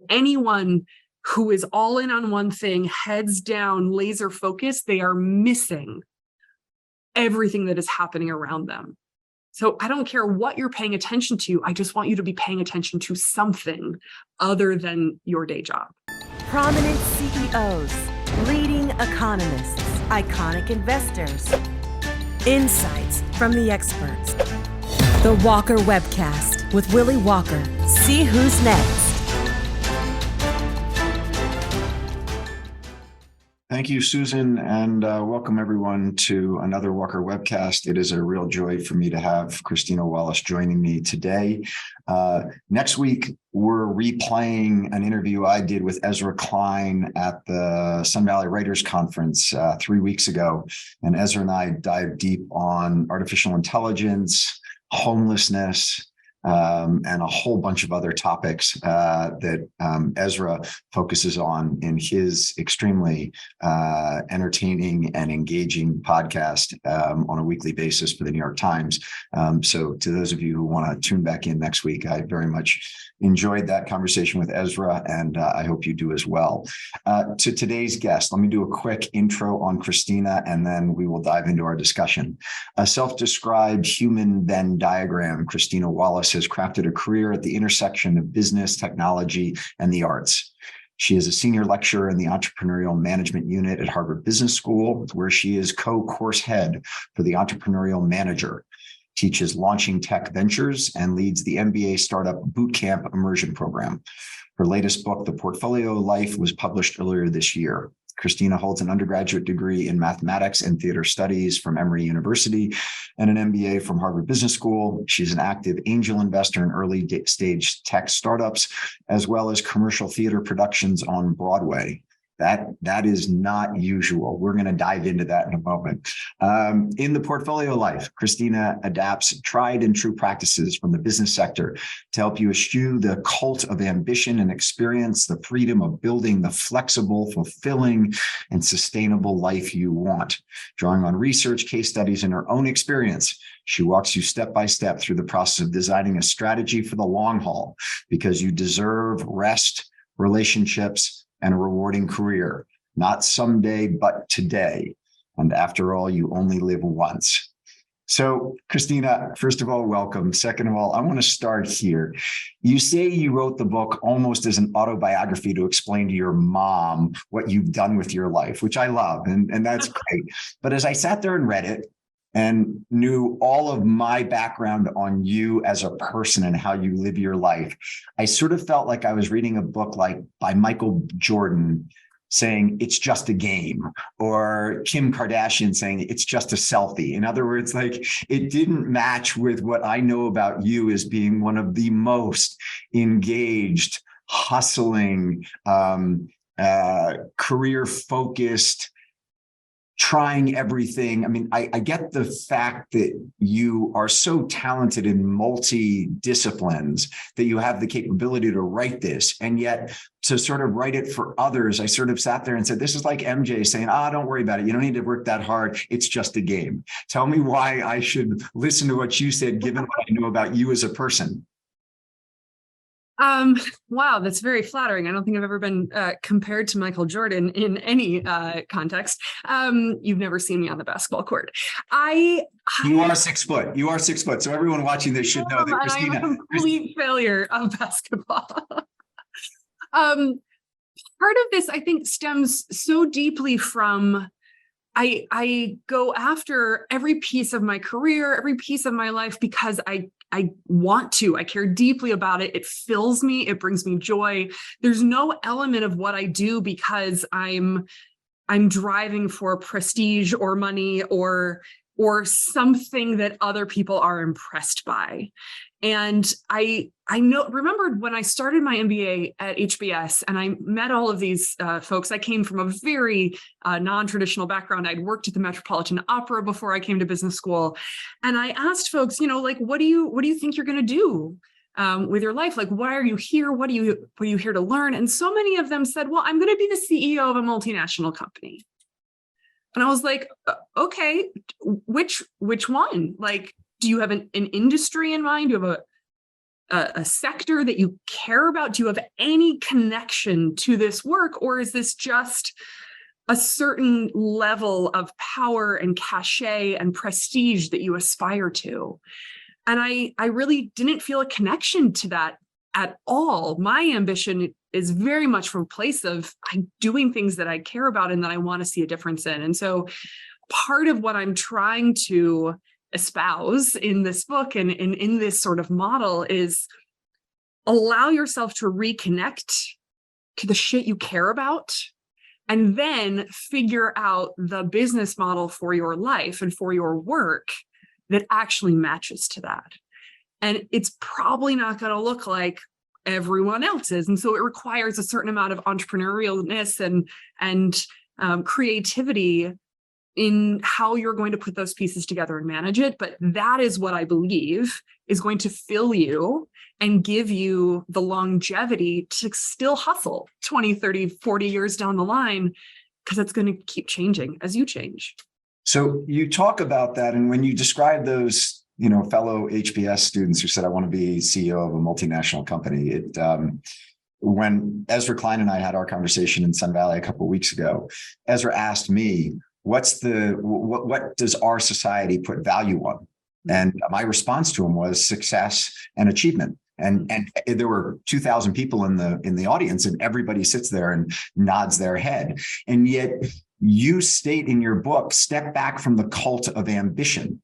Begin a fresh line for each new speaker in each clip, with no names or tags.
Anyone who is all in on one thing, heads down, laser focused, they are missing everything that is happening around them. So I don't care what you're paying attention to. I just want you to be paying attention to something other than your day job.
Prominent CEOs, leading economists, iconic investors, insights from the experts. The Walker Webcast with Willy Walker. See who's next.
Thank you, Susan, and welcome everyone to another Walker Webcast. It is a real joy for me to have Christina Wallace joining me today. Next week, we're replaying an interview I did with Ezra Klein at the Sun Valley Writers Conference 3 weeks ago. And Ezra and I dive deep on artificial intelligence, homelessness, and a whole bunch of other topics that Ezra focuses on in his extremely entertaining and engaging podcast on a weekly basis for the New York Times. So to those of you who want to tune back in next week, I very much enjoyed that conversation with Ezra, and I hope you do as well. To today's guest, let me do a quick intro on Christina, and then we will dive into our discussion. A self-described human Venn diagram, Christina Wallace has crafted a career at the intersection of business, technology, and the arts. She is a senior lecturer in the Entrepreneurial Management unit at Harvard Business School, where she is co-course head for the Entrepreneurial Manager, teaches launching tech ventures, and leads the HBS Startup Bootcamp immersion program. Her latest book, The Portfolio Life, was published earlier this year. Christina holds an undergraduate degree in mathematics and theater studies from Emory University and an MBA from Harvard Business School. She's an active angel investor in early stage tech startups, as well as commercial theater productions on Broadway. That is not usual. We're going to dive into that in a moment. In The Portfolio Life, Christina adapts tried and true practices from the business sector to help you eschew the cult of ambition and experience the freedom of building the flexible, fulfilling, and sustainable life you want. Drawing on research, case studies, and her own experience, she walks you step by step through the process of designing a strategy for the long haul, because you deserve rest, relationships, and a rewarding career, not someday, but today. And after all, you only live once. So, Christina, first of all, welcome. Second of all, I want to start here. You say you wrote the book almost as an autobiography to explain to your mom what you've done with your life, which I love, and that's great. But as I sat there and read it, and knew all of my background on you as a person and how you live your life, I sort of felt like I was reading a book like by Michael Jordan saying it's just a game, or Kim Kardashian saying it's just a selfie. In other words, like, it didn't match with what I know about you as being one of the most engaged, hustling, career-focused, trying everything. I mean, I get the fact that you are so talented in multi-disciplines that you have the capability to write this, and yet to sort of write it for others, I sort of sat there and said, this is like MJ saying, don't worry about it. You don't need to work that hard. It's just a game. Tell me why I should listen to what you said, given what I know about you as a person.
Wow, that's very flattering. I don't think I've ever been compared to Michael Jordan in any context. You've never seen me on the basketball court.
You are 6 foot. You are 6 foot. So everyone watching this should know that Christina.
I'm a complete failure of basketball. Part of this, I think, stems so deeply from I go after every piece of my career, every piece of my life, because I want to. I care deeply about it. It fills me. It brings me joy. There's no element of what I do because I'm driving for prestige or money or something that other people are impressed by. And I remembered when I started my MBA at HBS and I met all of these folks. I came from a very non-traditional background. I'd worked at the Metropolitan Opera before I came to business school. And I asked folks, like, what do you think you're going to do with your life? Like, why are you here? What are you here to learn? And so many of them said, well, I'm going to be the CEO of a multinational company. And I was like, okay, which one? Like, do you have an industry in mind? Do you have a sector that you care about? Do you have any connection to this work, or is this just a certain level of power and cachet and prestige that you aspire to? And I really didn't feel a connection to that at all. My ambition is very much from a place of I'm doing things that I care about and that I want to see a difference in. And so part of what I'm trying to espouse in this book and in this sort of model is allow yourself to reconnect to the shit you care about, and then figure out the business model for your life and for your work that actually matches to that. And it's probably not going to look like everyone else's. And so it requires a certain amount of entrepreneurialness and creativity in how you're going to put those pieces together and manage it. But that is what I believe is going to fill you and give you the longevity to still hustle 20, 30, 40 years down the line, because it's going to keep changing as you change.
So you talk about that. And when you describe those, fellow HBS students who said, I want to be CEO of a multinational company, when Ezra Klein and I had our conversation in Sun Valley a couple of weeks ago, Ezra asked me, what does our society put value on? And my response to him was success and achievement. And there were 2,000 people in the audience, and everybody sits there and nods their head. And yet you state in your book, step back from the cult of ambition.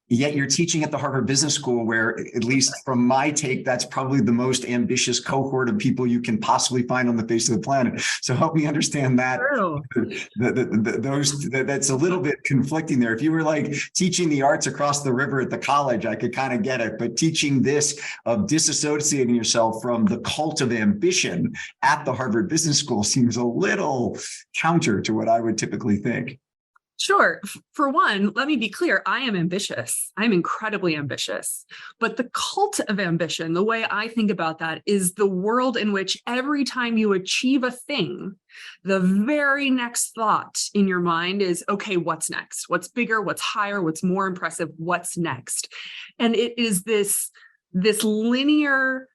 Yet you're teaching at the Harvard Business School, where, at least from my take, that's probably the most ambitious cohort of people you can possibly find on the face of the planet. So help me understand that. That's a little bit conflicting there. If you were like teaching the arts across the river at the college, I could kind of get it. But teaching this of disassociating yourself from the cult of ambition at the Harvard Business School seems a little counter to what I would typically think.
Sure. For one, let me be clear. I am ambitious. I'm incredibly ambitious. But the cult of ambition, the way I think about that, is the world in which every time you achieve a thing, the very next thought in your mind is, okay, what's next? What's bigger? What's higher? What's more impressive? What's next? And it is this linear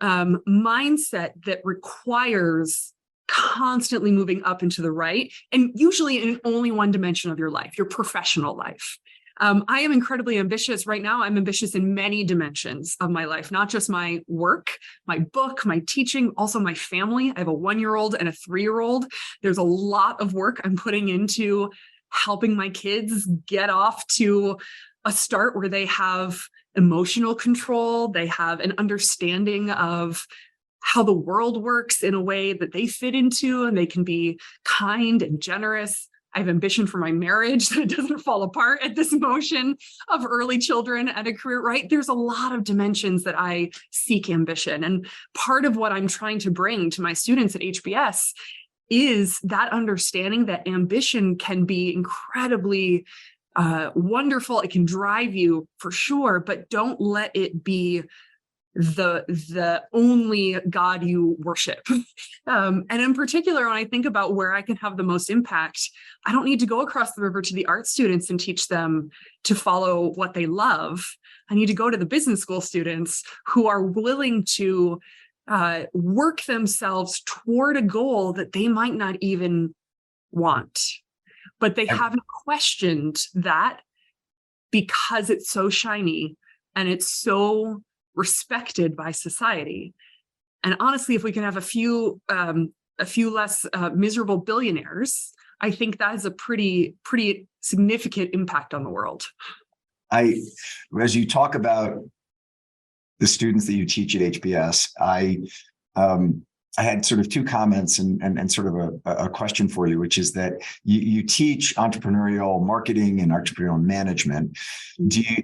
mindset that requires constantly moving up and to the right, and usually in only one dimension of your life, your professional life. I am incredibly ambitious right now. I'm ambitious in many dimensions of my life, not just my work, my book, my teaching, also my family. I have a 1-year-old and a 3-year-old. There's a lot of work I'm putting into helping my kids get off to a start where they have emotional control, they have an understanding of how the world works in a way that they fit into, and they can be kind and generous. I have ambition for my marriage that it doesn't fall apart at this motion of early children and a career, right? There's a lot of dimensions that I seek ambition. And part of what I'm trying to bring to my students at HBS is that understanding that ambition can be incredibly wonderful. It can drive you for sure, but don't let it be the only God you worship. And in particular, when I think about where I can have the most impact, I don't need to go across the river to the art students and teach them to follow what they love. I need to go to the business school students who are willing to work themselves toward a goal that they might not even want, but they haven't questioned that because it's so shiny and it's so respected by society. And honestly, if we can have a few less miserable billionaires, I think that is a pretty significant impact on the world.
As you talk about the students that you teach at HBS, I had sort of two comments and sort of a question for you, which is that you teach entrepreneurial marketing and entrepreneurial management.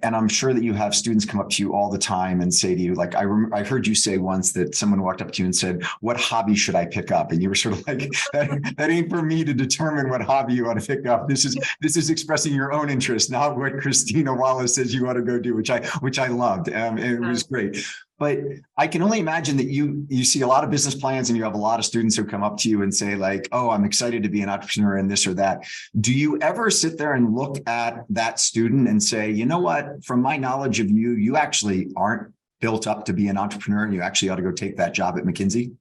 And I'm sure that you have students come up to you all the time and say to you, like, I heard you say once that someone walked up to you and said, what hobby should I pick up? And you were sort of like, that ain't for me to determine what hobby you ought to pick up. This is expressing your own interest, not what Christina Wallace says you ought to go do, which I loved. It was great. But I can only imagine that you see a lot of business plans and you have a lot of students who come up to you and say like, oh, I'm excited to be an entrepreneur in this or that. Do you ever sit there and look at that student and say, you know what, from my knowledge of you, you actually aren't built up to be an entrepreneur and you actually ought to go take that job at McKinsey?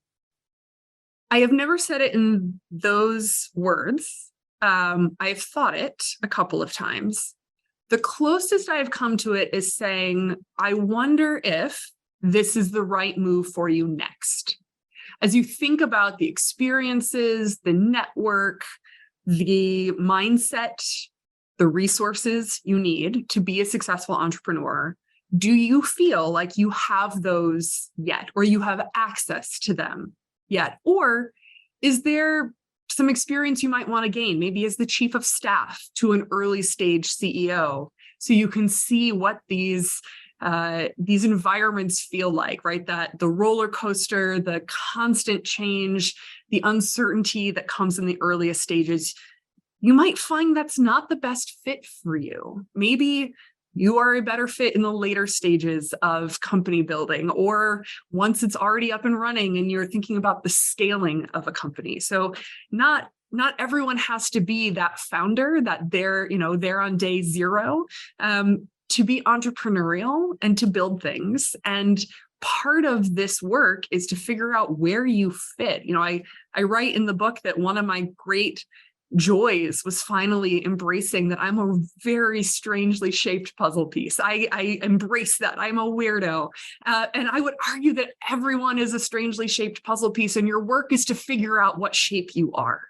I have never said it in those words. I've thought it a couple of times. The closest I've come to it is saying, I wonder if this is the right move for you next. As you think about the experiences, the network, the mindset, the resources you need to be a successful entrepreneur, do you feel like you have those yet, or you have access to them yet? Or is there some experience you might want to gain, maybe as the chief of staff to an early stage CEO, so you can see what these environments feel like, right? That the roller coaster, the constant change, the uncertainty that comes in the earliest stages, you might find that's not the best fit for you. Maybe you are a better fit in the later stages of company building, or once it's already up and running and you're thinking about the scaling of a company. So not everyone has to be that founder that they're on day zero. To be entrepreneurial and to build things. And part of this work is to figure out where you fit. I write in the book that one of my great joys was finally embracing that I'm a very strangely shaped puzzle piece. I embrace that. I'm a weirdo. And I would argue that everyone is a strangely shaped puzzle piece, and your work is to figure out what shape you are.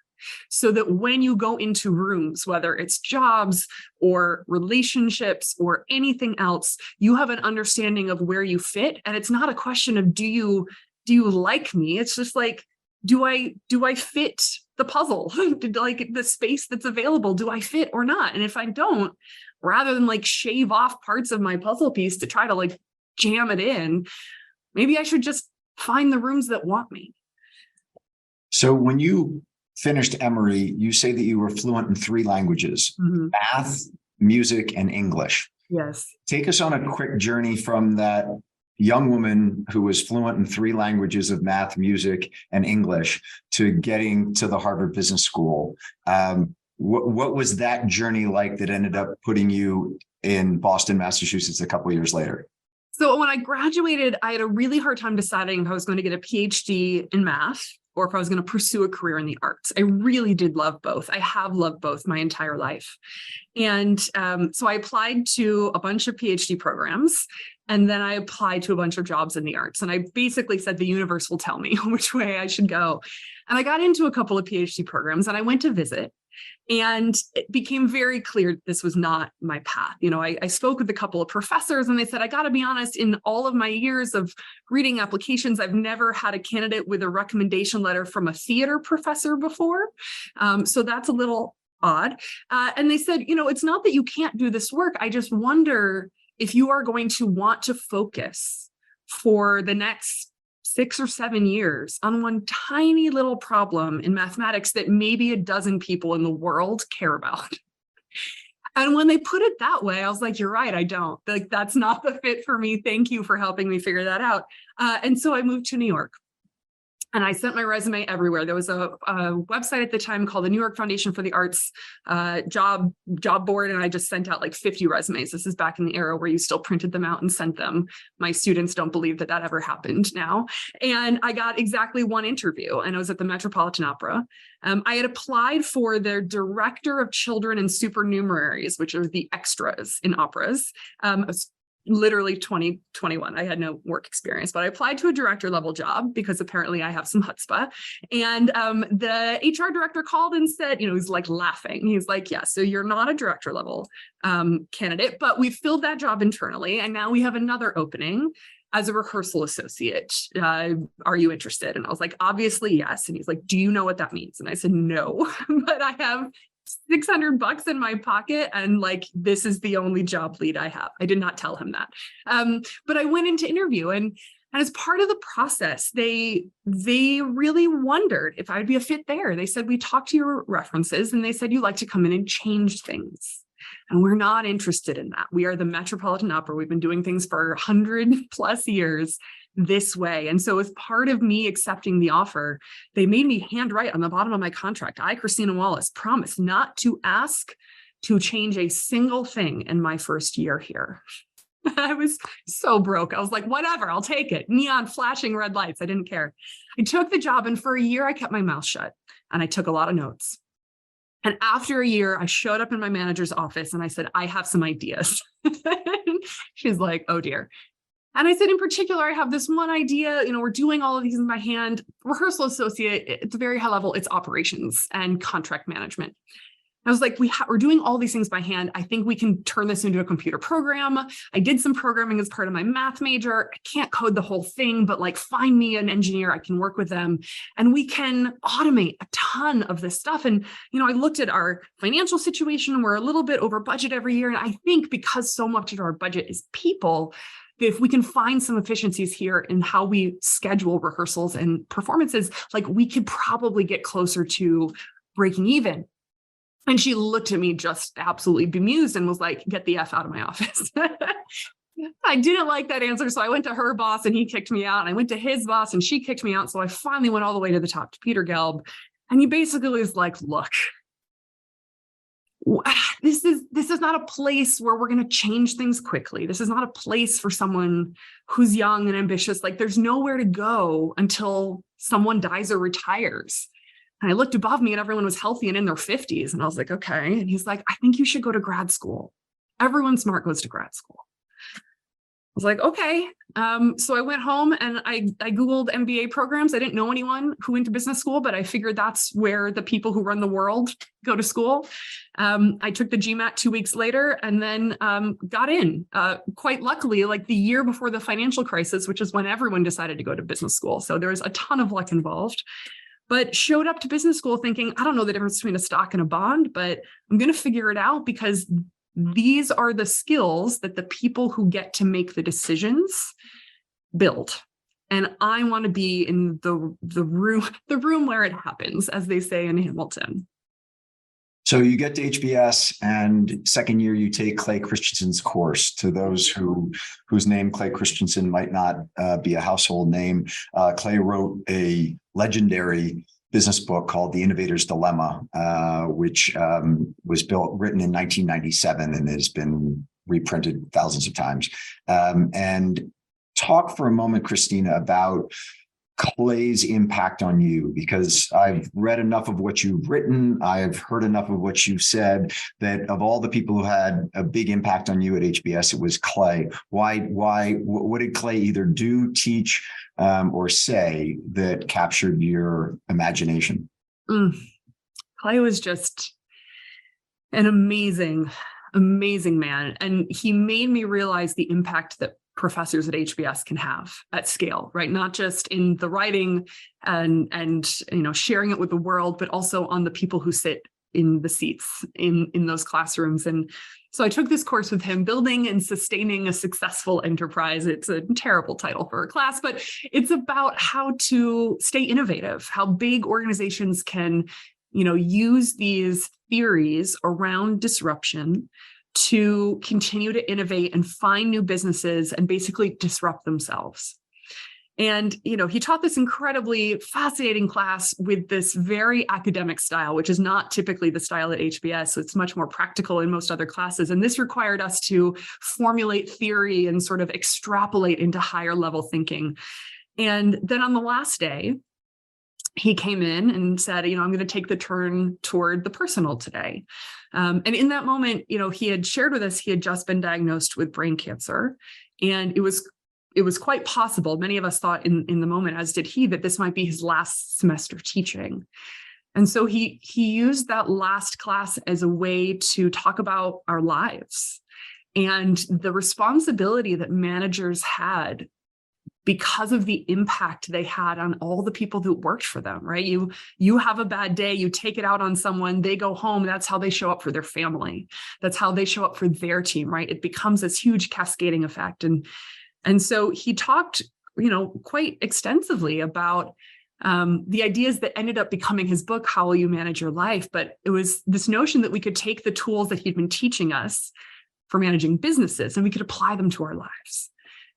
So that when you go into rooms, whether it's jobs or relationships or anything else, you have an understanding of where you fit. And it's not a question of, do you like me? It's just like, do I fit the puzzle? Like the space that's available, do I fit or not? And if I don't, rather than like shave off parts of my puzzle piece to try to like jam it in, maybe I should just find the rooms that want me.
So when you finished Emory, you say that you were fluent in 3 languages, math, music, and English.
Yes.
Take us on a quick journey from that young woman who was fluent in 3 languages of math, music, and English to getting to the Harvard Business School. What was that journey like that ended up putting you in Boston, Massachusetts a couple of years later?
So when I graduated, I had a really hard time deciding if I was going to get a PhD in math or if I was going to pursue a career in the arts. I really did love both. I have loved both my entire life. And so I applied to a bunch of PhD programs, and then I applied to a bunch of jobs in the arts. And I basically said, the universe will tell me which way I should go. And I got into a couple of PhD programs, and I went to visit. And it became very clear that this was not my path. I spoke with a couple of professors, and they said, I got to be honest, in all of my years of reading applications, I've never had a candidate with a recommendation letter from a theater professor before. So that's a little odd. And they said, it's not that you can't do this work. I just wonder if you are going to want to focus for the next 6 or 7 years on one tiny little problem in mathematics that maybe a dozen people in the world care about. And when they put it that way, I was like, you're right, I don't. Like, that's not the fit for me. Thank you for helping me figure that out. And so I moved to New York. And I sent my resume everywhere. There was a website at the time called the New York Foundation for the Arts job board, and I just sent out like 50 resumes. This is back in the era where you still printed them out and sent them. My students don't believe that ever happened now. And I got exactly 1 interview, and it was at the Metropolitan Opera. I had applied for their director of children and supernumeraries, which are the extras in operas. Literally 2021. I had no work experience, but I applied to a director level job because apparently I have some chutzpah. And the HR director called and said, he's like laughing. He's like, yeah, so you're not a director level candidate, but we filled that job internally. And now we have another opening as a rehearsal associate. Are you interested? And I was like, obviously, yes. And he's like, do you know what that means? And I said, no, but I have $600 in my pocket, and like, this is the only job lead I have. I did not tell him that. But I went into interview, and as part of the process, they really wondered if I would be a fit there. They said, we talked to your references, and they said, you like to come in and change things. And we're not interested in that. We are the Metropolitan Opera. We've been doing things for 100+ years this way. And so as part of me accepting the offer, they made me handwrite on the bottom of my contract, I, Christina Wallace, promise not to ask to change a single thing in my first year here. I was so broke. I was like, whatever, I'll take it. Neon flashing red lights. I didn't care. I took the job, and for a year I kept my mouth shut and I took a lot of notes. And after a year, I showed up in my manager's office and I said, I have some ideas. She's like, oh dear. And I said, in particular, I have this one idea, we're doing all of these in my hand. Rehearsal associate, it's a very high level, it's operations and contract management. I was like, we're doing all these things by hand. I think we can turn this into a computer program. I did some programming as part of my math major. I can't code the whole thing, but like find me an engineer, I can work with them and we can automate a ton of this stuff. And, I looked at our financial situation and we're a little bit over budget every year. And I think because so much of our budget is people, if we can find some efficiencies here in how we schedule rehearsals and performances, like we could probably get closer to breaking even. And she looked at me just absolutely bemused and was like, get the F out of my office. I didn't like that answer. So I went to her boss and he kicked me out. And I went to his boss and she kicked me out. So I finally went all the way to the top to Peter Gelb. And he basically was like, look, this is not a place where we're going to change things quickly. This is not a place for someone who's young and ambitious. Like there's nowhere to go until someone dies or retires. And I looked above me and everyone was healthy and in their 50s. And I was like, okay. And he's like, I think you should go to grad school. Everyone smart goes to grad school. I was like, okay. So I went home and I Googled MBA programs. I didn't know anyone who went to business school, but I figured that's where the people who run the world go to school. I took the GMAT 2 weeks later and then got in. Quite luckily, like the year before the financial crisis, which is when everyone decided to go to business school. So there was a ton of luck involved. But showed up to business school thinking, I don't know the difference between a stock and a bond, but I'm going to figure it out because these are the skills that the people who get to make the decisions build. And I want to be in the room where it happens, as they say in Hamilton.
So you get to HBS and second year you take Clay Christensen's course. To those whose name Clay Christensen might not be a household name, Clay wrote a legendary business book called The Innovator's Dilemma, which was written in 1997 and has been reprinted thousands of times. And talk for a moment, Christina, about Clay's impact on you, because I've read enough of what you've written, I've heard enough of what you've said, that of all the people who had a big impact on you at HBS, it was Clay. What did Clay either do, teach, or say that captured your imagination?
Clay was just an amazing man. And he made me realize the impact that professors at HBS can have at scale, right? Not just in the writing and sharing it with the world, but also on the people who sit in the seats in those classrooms. And so I took this course with him, Building and Sustaining a Successful Enterprise. It's a terrible title for a class, but it's about how to stay innovative, how big organizations can, use these theories around disruption to continue to innovate and find new businesses and basically disrupt themselves. And, he taught this incredibly fascinating class with this very academic style, which is not typically the style at HBS. So it's much more practical in most other classes. And this required us to formulate theory and sort of extrapolate into higher level thinking. And then on the last day, he came in and said, I'm going to take the turn toward the personal today. And in that moment, he had shared with us, he had just been diagnosed with brain cancer. And it was quite possible, many of us thought in the moment, as did he, that this might be his last semester teaching. And so he used that last class as a way to talk about our lives and the responsibility that managers had because of the impact they had on all the people who worked for them, right? You have a bad day, you take it out on someone, they go home, that's how they show up for their family. That's how they show up for their team, right? It becomes this huge cascading effect. And so he talked, quite extensively about the ideas that ended up becoming his book, How Will You Manage Your Life? But it was this notion that we could take the tools that he'd been teaching us for managing businesses and we could apply them to our lives.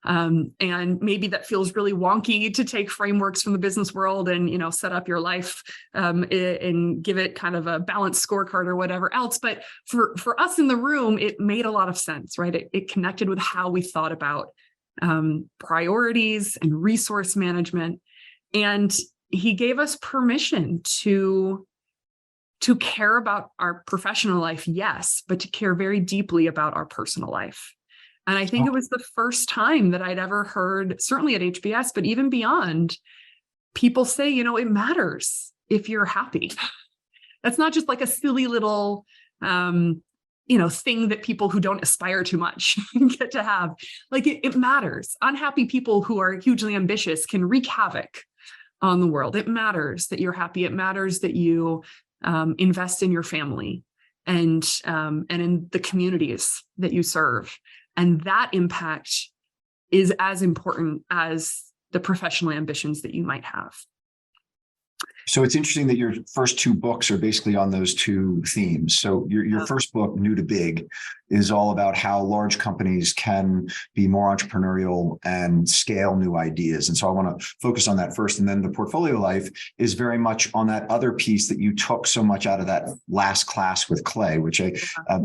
And maybe that feels really wonky to take frameworks from the business world and, set up your life and give it kind of a balanced scorecard or whatever else. But for us in the room, it made a lot of sense, right? It connected with how we thought about priorities and resource management. And he gave us permission to care about our professional life, yes, but to care very deeply about our personal life. And I think it was the first time that I'd ever heard, certainly at HBS, but even beyond, people say, it matters if you're happy. That's not just like a silly little, thing that people who don't aspire too much get to have. Like it matters. Unhappy people who are hugely ambitious can wreak havoc on the world. It matters that you're happy. It matters that you invest in your family and in the communities that you serve. And that impact is as important as the professional ambitions that you might have.
So it's interesting that your first two books are basically on those two themes. So your first book, New to Big, is all about how large companies can be more entrepreneurial and scale new ideas. And so I want to focus on that first. And then the Portfolio Life is very much on that other piece that you took so much out of that last class with Clay, which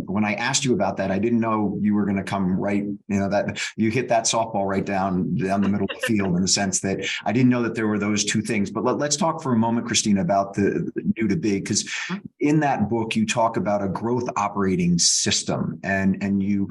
when I asked you about that, I didn't know you were going to come right, that you hit that softball right down the middle of the field, in the sense that I didn't know that there were those two things. But let's talk for a moment, Christina, about the New to Big, because in that book, you talk about a growth operating system. And you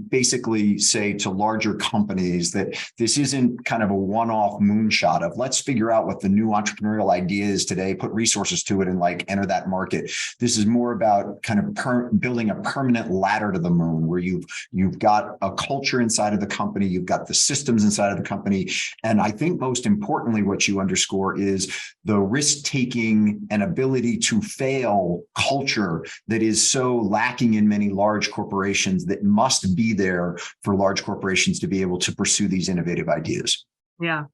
basically say to larger companies that this isn't kind of a one-off moonshot of let's figure out what the new entrepreneurial idea is today, put resources to it and enter that market. This is more about kind of building a permanent ladder to the moon, where you've got a culture inside of the company, you've got the systems inside of the company. And I think most importantly, what you underscore is the risk-taking and ability to fail culture that is so lacking in many large corporations, that must be there for large corporations to be able to pursue these innovative ideas. Yeah,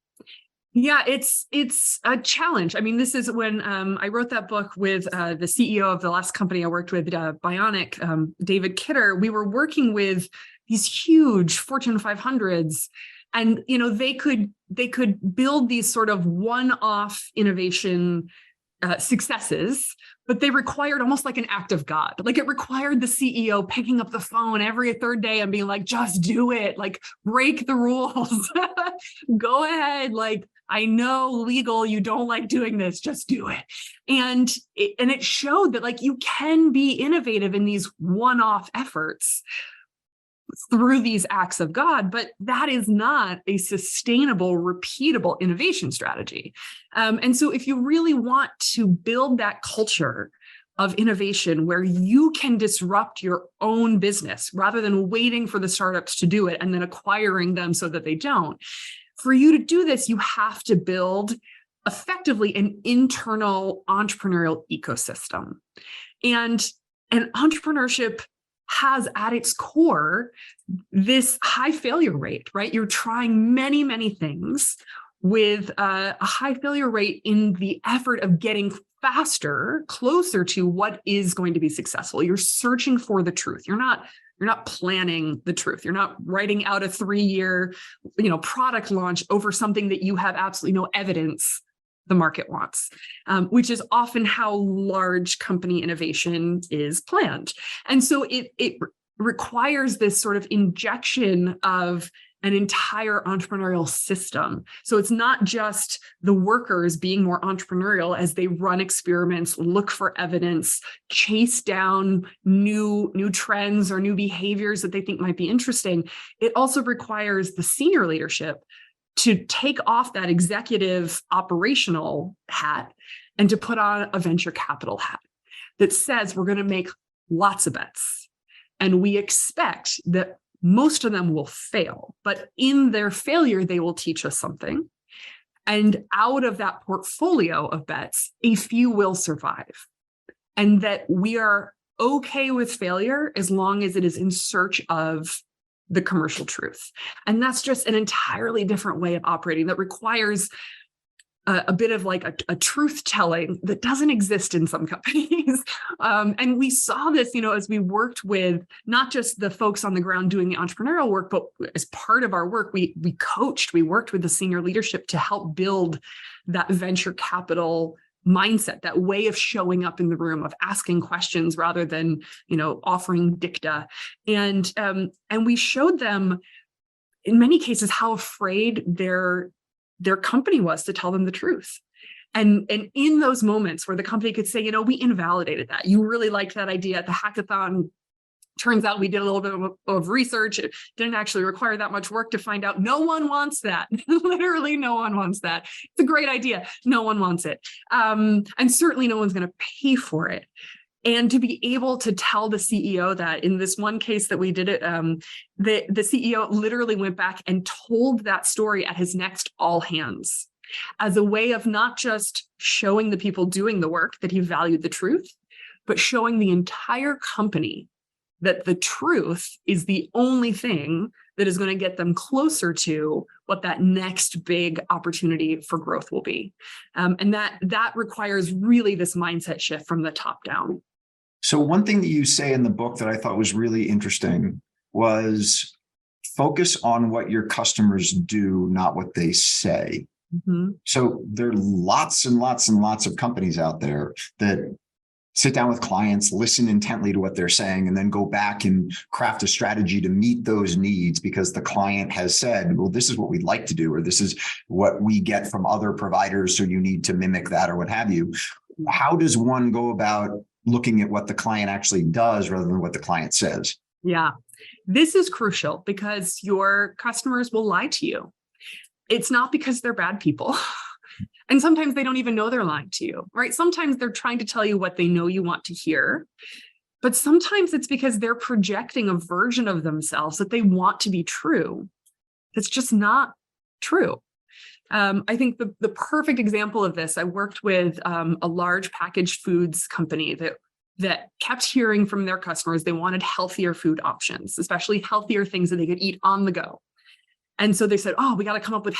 it's a challenge. I mean, this is when I wrote that book with the CEO of the last company I worked with, Bionic, David Kidder. We were working with these huge Fortune 500s, and they could build these sort of one-off innovation successes, but they required almost like an act of God. Like it required the CEO picking up the phone every third day and being like, just do it, like break the rules, go ahead. Like, I know legal, you don't like doing this, just do it. And it showed that you can be innovative in these one-off efforts through these acts of God, but that is not a sustainable, repeatable innovation strategy. And so if you really want to build that culture of innovation where you can disrupt your own business rather than waiting for the startups to do it and then acquiring them so that they don't, for you to do this, you have to build effectively an internal entrepreneurial ecosystem. And entrepreneurship has at its core this high failure rate, right? You're trying many, many things with a high failure rate in the effort of getting faster, closer to what is going to be successful. You're searching for the truth. You're not planning the truth. You're not writing out a 3-year, product launch over something that you have absolutely no evidence the market wants, which is often how large company innovation is planned. And so it requires this sort of injection of an entire entrepreneurial system. So it's not just the workers being more entrepreneurial as they run experiments, look for evidence, chase down new trends or new behaviors that they think might be interesting. It also requires the senior leadership to take off that executive operational hat and to put on a venture capital hat that says we're going to make lots of bets. And we expect that most of them will fail, but in their failure, they will teach us something. And out of that portfolio of bets, a few will survive. And that we are okay with failure as long as it is in search of the commercial truth. And that's just an entirely different way of operating that requires a bit of like a truth telling that doesn't exist in some companies. And we saw this, as we worked with not just the folks on the ground doing the entrepreneurial work, but as part of our work, we worked with the senior leadership to help build that venture capital mindset, that way of showing up in the room, of asking questions rather than, offering dicta. And we showed them in many cases how afraid their company was to tell them the truth. And in those moments where the company could say, we invalidated that. You really liked that idea at the hackathon. Turns out we did a little bit of research. It didn't actually require that much work to find out. No one wants that. Literally, no one wants that. It's a great idea. No one wants it. And certainly no one's going to pay for it. And to be able to tell the CEO that in this one case that we did it, the CEO literally went back and told that story at his next all hands as a way of not just showing the people doing the work that he valued the truth, but showing the entire company that the truth is the only thing that is going to get them closer to what that next big opportunity for growth will be. And that requires really this mindset shift from the top down.
So one thing that you say in the book that I thought was really interesting was focus on what your customers do, not what they say. Mm-hmm. So there are lots and lots and lots of companies out there that sit down with clients, listen intently to what they're saying, and then go back and craft a strategy to meet those needs because the client has said, well, this is what we'd like to do, or this is what we get from other providers, so you need to mimic that or what have you. How does one go about looking at what the client actually does rather than what the client says?
Yeah, this is crucial because your customers will lie to you. It's not because they're bad people. And sometimes they don't even know they're lying to you, right? Sometimes they're trying to tell you what they know you want to hear. But sometimes it's because they're projecting a version of themselves that they want to be true. That's just not true. I think the perfect example of this, I worked with a large packaged foods company that kept hearing from their customers they wanted healthier food options, especially healthier things that they could eat on the go. And so they said, oh, we got to come up with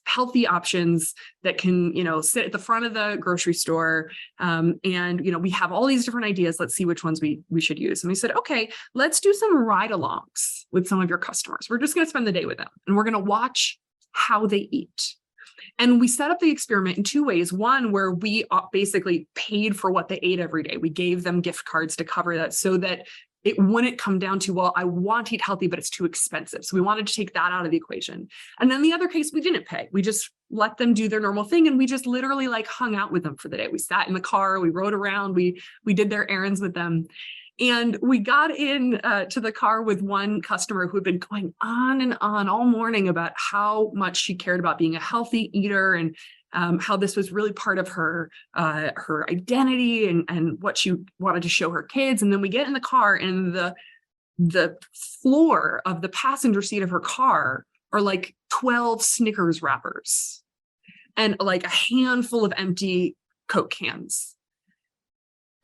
healthy options that can, sit at the front of the grocery store. And, we have all these different ideas. Let's see which ones we should use. And we said, okay, let's do some ride-alongs with some of your customers. We're just going to spend the day with them and we're going to watch how they eat. And we set up the experiment in two ways. One, where we basically paid for what they ate every day. We gave them gift cards to cover that so that it wouldn't come down to, well, I want to eat healthy, but it's too expensive. So we wanted to take that out of the equation. And then the other case, we didn't pay. We just let them do their normal thing. And we just literally hung out with them for the day. We sat in the car, we rode around, we did their errands with them. And we got in to the car with one customer who had been going on and on all morning about how much she cared about being a healthy eater and how this was really part of her identity and what she wanted to show her kids. And then we get in the car and the floor of the passenger seat of her car are 12 Snickers wrappers and a handful of empty Coke cans.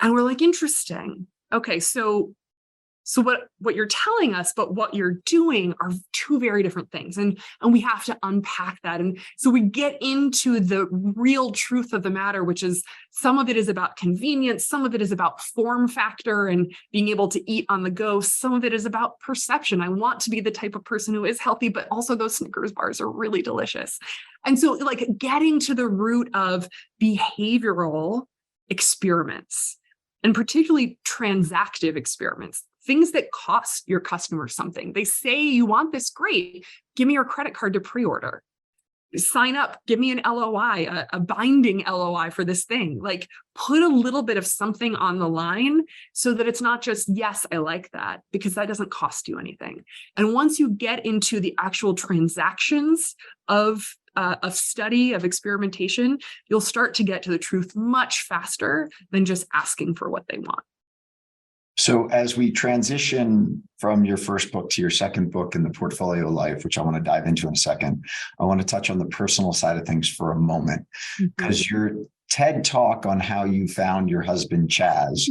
And we're interesting. Okay, so what you're telling us, but what you're doing are two very different things. And we have to unpack that. And so we get into the real truth of the matter, which is some of it is about convenience. Some of it is about form factor and being able to eat on the go. Some of it is about perception. I want to be the type of person who is healthy, but also those Snickers bars are really delicious. And so getting to the root of behavioral experiments, and particularly transactive experiments, things that cost your customer something. They say, you want this, great. Give me your credit card to pre-order. Sign up, give me an LOI, a binding LOI for this thing. Put a little bit of something on the line so that it's not just, yes, I like that, because that doesn't cost you anything. And once you get into the actual transactions of study, of experimentation, you'll start to get to the truth much faster than just asking for what they want.
So as we transition from your first book to your second book in the portfolio life, which I want to dive into in a second, I want to touch on the personal side of things for a moment, because your TED talk on how you found your husband, Chaz,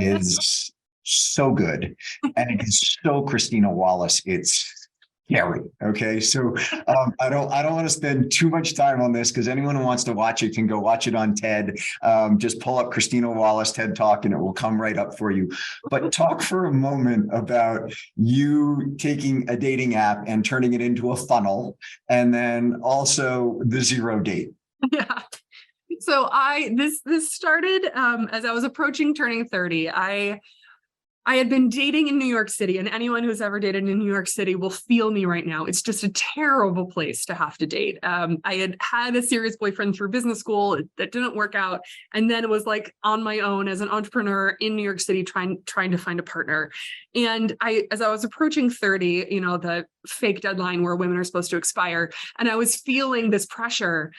is so good. And it is so Christina Wallace. It's scary. Okay. So I don't want to spend too much time on this because anyone who wants to watch it can go watch it on TED. Just pull up Christina Wallace TED Talk and it will come right up for you. But talk for a moment about you taking a dating app and turning it into a funnel, and then also the zero date.
Yeah. So this started as I was approaching turning 30. I had been dating in New York City, and anyone who's ever dated in New York City will feel me right now. It's just a terrible place to have to date. I had a serious boyfriend through business school that didn't work out. And then it was like on my own as an entrepreneur in New York City, trying to find a partner. And as I was approaching 30, the fake deadline where women are supposed to expire, and I was feeling this pressure.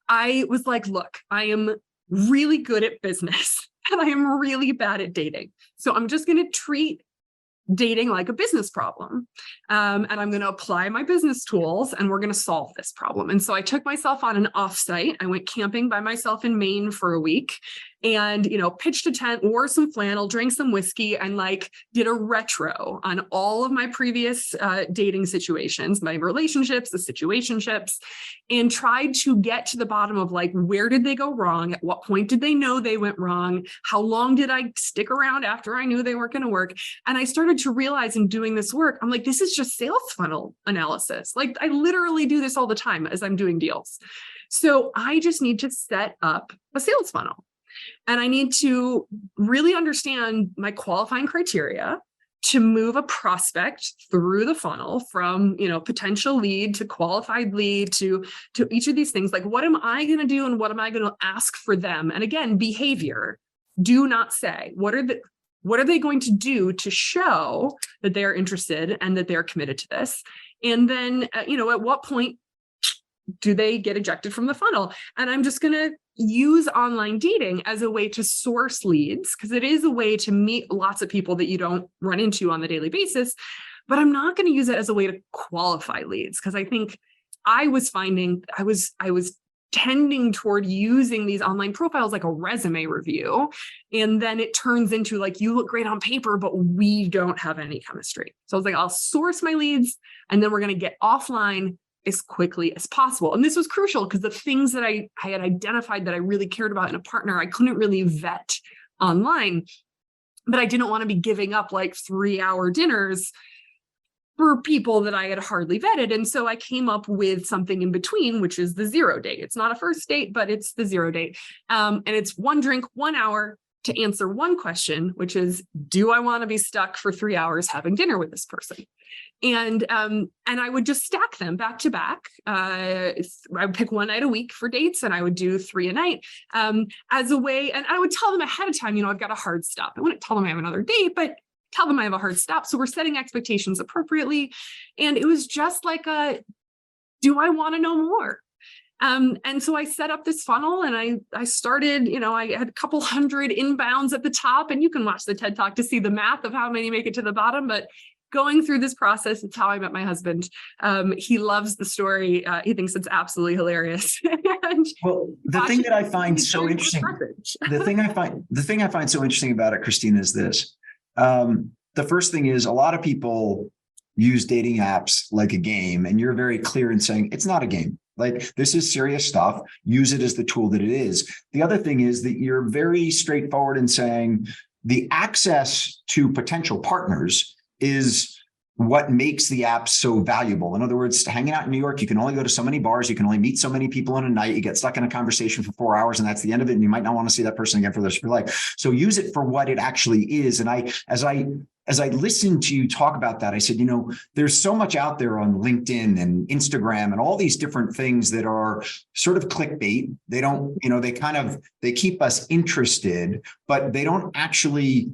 I was like, look, I am really good at business. And I am really bad at dating. So I'm just going to treat dating like a business problem. And I'm going to apply my business tools and we're going to solve this problem. And so I took myself on an offsite. I went camping by myself in Maine for a week and, pitched a tent, wore some flannel, drank some whiskey, and did a retro on all of my previous dating situations, my relationships, the situationships, and tried to get to the bottom of where did they go wrong? At what point did they know they went wrong? How long did I stick around after I knew they weren't going to work? And I started to realize in doing this work, I'm like, this is just sales funnel analysis. I literally do this all the time as I'm doing deals. So I just need to set up a sales funnel. And I need to really understand my qualifying criteria to move a prospect through the funnel from, potential lead to qualified lead to each of these things. What am I going to do and what am I going to ask for them? And again, behavior. Do not say, what are they going to do to show that they're interested and that they're committed to this? And then, at what point do they get ejected from the funnel? And I'm just going to use online dating as a way to source leads, because it is a way to meet lots of people that you don't run into on the daily basis. But I'm not going to use it as a way to qualify leads, because I think I was finding I was tending toward using these online profiles like a resume review. And then it turns into you look great on paper, but we don't have any chemistry. So I was like, I'll source my leads and then we're going to get offline as quickly as possible. And this was crucial because the things that I had identified that I really cared about in a partner, I couldn't really vet online, but I didn't want to be giving up 3-hour dinners for people that I had hardly vetted. And so I came up with something in between, which is the zero date. It's not a first date, but it's the zero date. And it's 1 drink, 1 hour to answer one question, which is, do I want to be stuck for 3 hours having dinner with this person? And I would just stack them back to back. I would pick one night a week for dates, and I would do 3 a night as a way. And I would tell them ahead of time, I've got a hard stop. I wouldn't tell them I have another date, but tell them I have a hard stop. So we're setting expectations appropriately. And it was just do I want to know more? And so I set up this funnel and I started, I had a couple hundred inbounds at the top, and you can watch the TED Talk to see the math of how many make it to the bottom. But going through this process, it's how I met my husband. He loves the story. He thinks it's absolutely hilarious.
Well, the thing that I find so interesting, the thing I find so interesting about it, Christina, is this. The first thing is a lot of people use dating apps like a game, and you're very clear in saying it's not a game. This is serious stuff. Use it as the tool that it is. The other thing is that you're very straightforward in saying the access to potential partners is what makes the app so valuable. In other words, hanging out in New York, you can only go to so many bars, you can only meet so many people in a night, you get stuck in a conversation for 4 hours and that's the end of it. And you might not want to see that person again for the rest of your life. So use it for what it actually is. And as I listened to you talk about that, I said, there's so much out there on LinkedIn and Instagram and all these different things that are sort of clickbait. They don't, they keep us interested, but they don't actually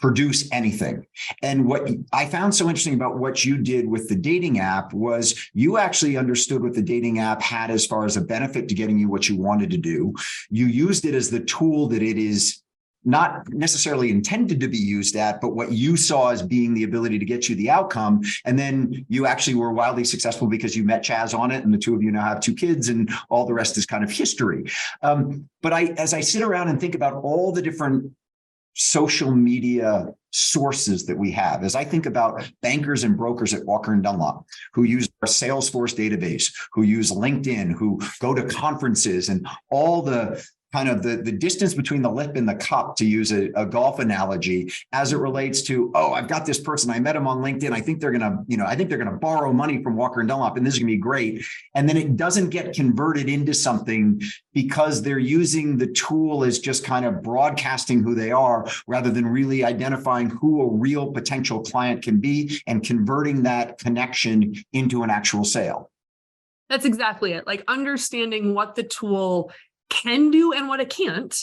produce anything. And what I found so interesting about what you did with the dating app was you actually understood what the dating app had as far as a benefit to getting you what you wanted to do. You used it as the tool that it is not necessarily intended to be used at, but what you saw as being the ability to get you the outcome. And then you actually were wildly successful because you met Chaz on it, and the two of you now have 2 kids, and all the rest is kind of history. But as I sit around and think about all the different social media sources that we have. As I think about bankers and brokers at Walker Dunlop who use our Salesforce database, who use LinkedIn, who go to conferences, and all the kind of the distance between the lip and the cup, to use a golf analogy, as it relates to, oh, I've got this person, I met them on LinkedIn, I think they're gonna borrow money from Walker and Dunlop, and this is gonna be great. And then it doesn't get converted into something because they're using the tool as just kind of broadcasting who they are, rather than really identifying who a real potential client can be and converting that connection into an actual sale.
That's exactly it. Like understanding what the tool can do and what it can't,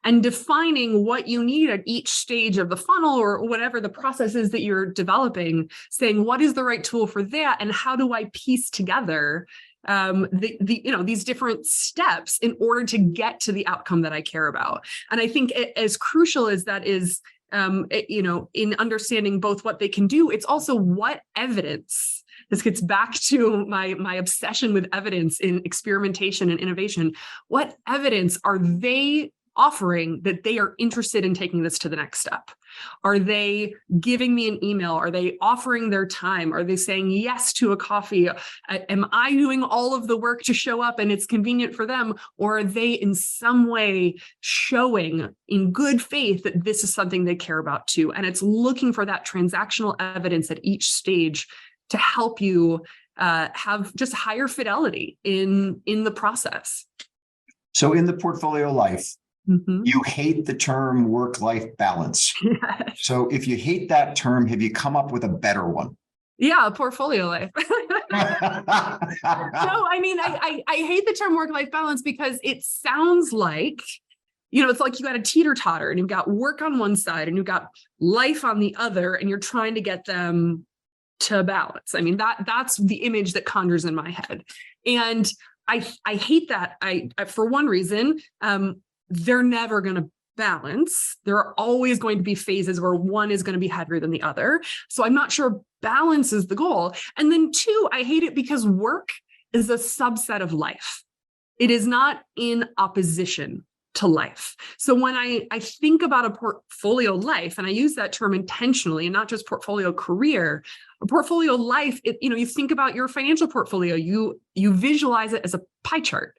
and defining what you need at each stage of the funnel or whatever the process is that you're developing, saying what is the right tool for that, and how do I piece together these different steps in order to get to the outcome that I care about. And I think as crucial as that is, in understanding both what they can do, it's also what evidence. This gets back to my obsession with evidence in experimentation and innovation. What evidence are they offering that they are interested in taking this to the next step? Are they giving me an email? Are they offering their time? Are they saying yes to a coffee? Am I doing all of the work to show up and it's convenient for them? Or are they in some way showing in good faith that this is something they care about too? And it's looking for that transactional evidence at each stage to help you have just higher fidelity in the process.
So in the portfolio life, you hate the term work-life balance.
Yes.
So if you hate that term, have you come up with a better one?
Yeah, portfolio life. No, I mean, I hate the term work-life balance because it sounds like, it's like you got a teeter-totter and you've got work on one side and you've got life on the other, and you're trying to get them to balance. I mean, that's the image that conjures in my head. And I hate that. I for one reason, they're never going to balance. There are always going to be phases where one is going to be heavier than the other. So I'm not sure balance is the goal. And then two, I hate it because work is a subset of life. It is not in opposition to life. So when I think about a portfolio life, and I use that term intentionally and not just portfolio career, a portfolio life, you think about your financial portfolio, you visualize it as a pie chart,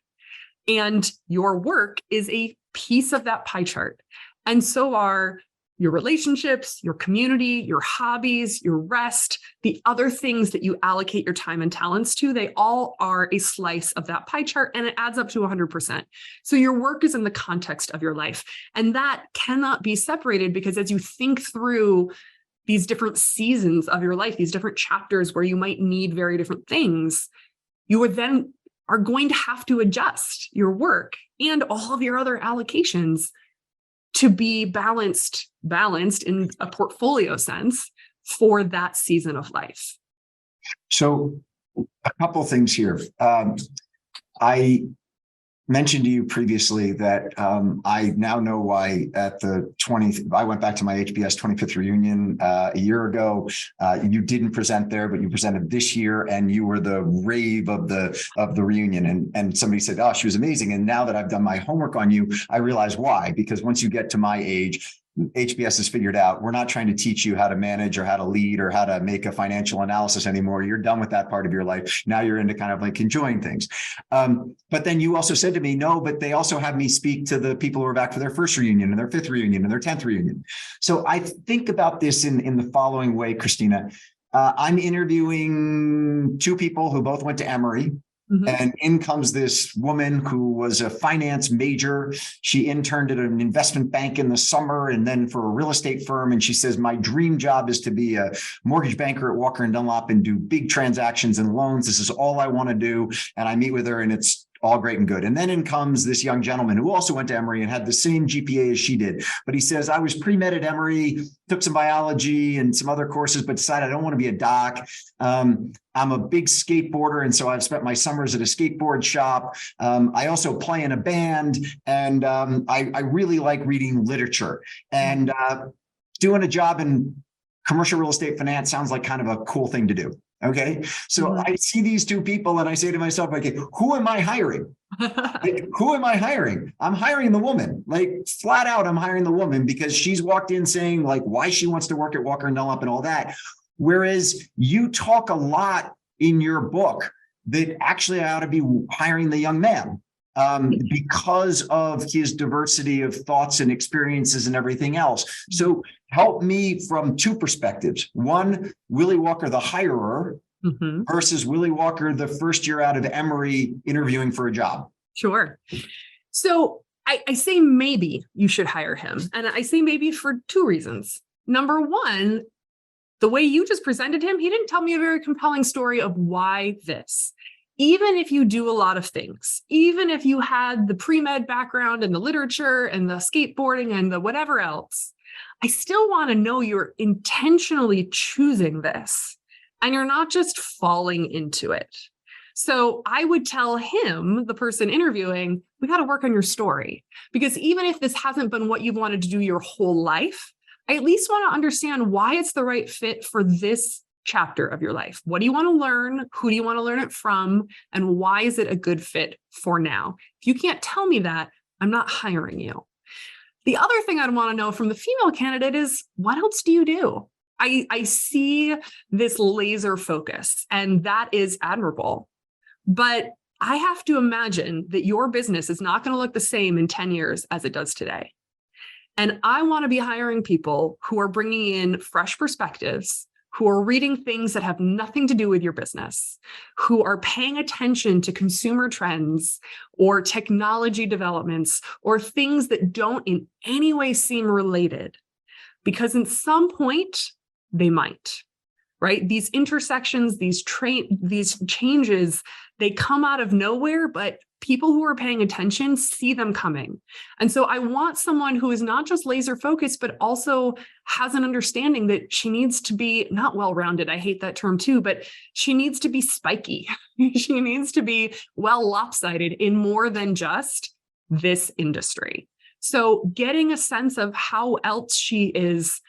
and your work is a piece of that pie chart. And so are your relationships, your community, your hobbies, your rest, the other things that you allocate your time and talents to. They all are a slice of that pie chart, and it adds up to 100%. So your work is in the context of your life, and that cannot be separated, because as you think through these different seasons of your life, these different chapters where you might need very different things, you are going to have to adjust your work and all of your other allocations to be balanced in a portfolio sense for that season of life.
So a couple of things here. I mentioned to you previously that I now know why at the I went back to my HBS 25th reunion a year ago. You didn't present there, but you presented this year, and you were the rave of the reunion. And somebody said, "Oh, she was amazing." And now that I've done my homework on you, I realize why. Because once you get to my age, HBS has figured out we're not trying to teach you how to manage or how to lead or how to make a financial analysis anymore. You're done with that part of your life. Now you're into kind of like enjoying things. But then you also said to me, no, but they also have me speak to the people who are back for their first reunion and their fifth reunion and their 10th reunion. So I think about this in the following way, Christina. I'm interviewing two people who both went to Emory. And in comes this woman who was a finance major. She interned at an investment bank in the summer and then for a real estate firm. And she says, my dream job is to be a mortgage banker at Walker and Dunlop and do big transactions and loans. This is all I want to do. And I meet with her, and it's all great and good. And then in comes this young gentleman who also went to Emory and had the same GPA as she did. But he says, I was pre-med at Emory, took some biology and some other courses, but decided I don't want to be a doc. I'm a big skateboarder, and so I've spent my summers at a skateboard shop. I also play in a band, and I really like reading literature. And doing a job in commercial real estate finance sounds like kind of a cool thing to do. Okay. So I see these two people and I say to myself, okay, who am I hiring? Like, who am I hiring? I'm hiring the woman, like flat out. I'm hiring the woman because she's walked in saying like why she wants to work at Walker Dunlop and all that. Whereas you talk a lot in your book that actually I ought to be hiring the young man because of his diversity of thoughts and experiences and everything else. So help me from two perspectives. One, Willy Walker, the hirer, versus Willy Walker, the first year out of Emory interviewing for a job.
Sure. So I say maybe you should hire him. And I say maybe for two reasons. Number one, the way you just presented him, he didn't tell me a very compelling story of why this. Even if you do a lot of things, even if you had the pre-med background and the literature and the skateboarding and the whatever else, I still want to know you're intentionally choosing this and you're not just falling into it. So I would tell him, the person interviewing, we got to work on your story, because even if this hasn't been what you've wanted to do your whole life, I at least want to understand why it's the right fit for this chapter of your life. What do you want to learn? Who do you want to learn it from? And why is it a good fit for now? If you can't tell me that, I'm not hiring you. The other thing I'd want to know from the female candidate is, what else do you do? I see this laser focus, and that is admirable. But I have to imagine that your business is not going to look the same in 10 years as it does today. And I want to be hiring people who are bringing in fresh perspectives, who are reading things that have nothing to do with your business, who are paying attention to consumer trends or technology developments or things that don't in any way seem related, because in some point they might, right? These intersections, these changes, they come out of nowhere, but people who are paying attention see them coming. And so I want someone who is not just laser focused, but also has an understanding that she needs to be not well-rounded. I hate that term too, but she needs to be spiky. She needs to be well lopsided in more than just this industry. So getting a sense of how else she is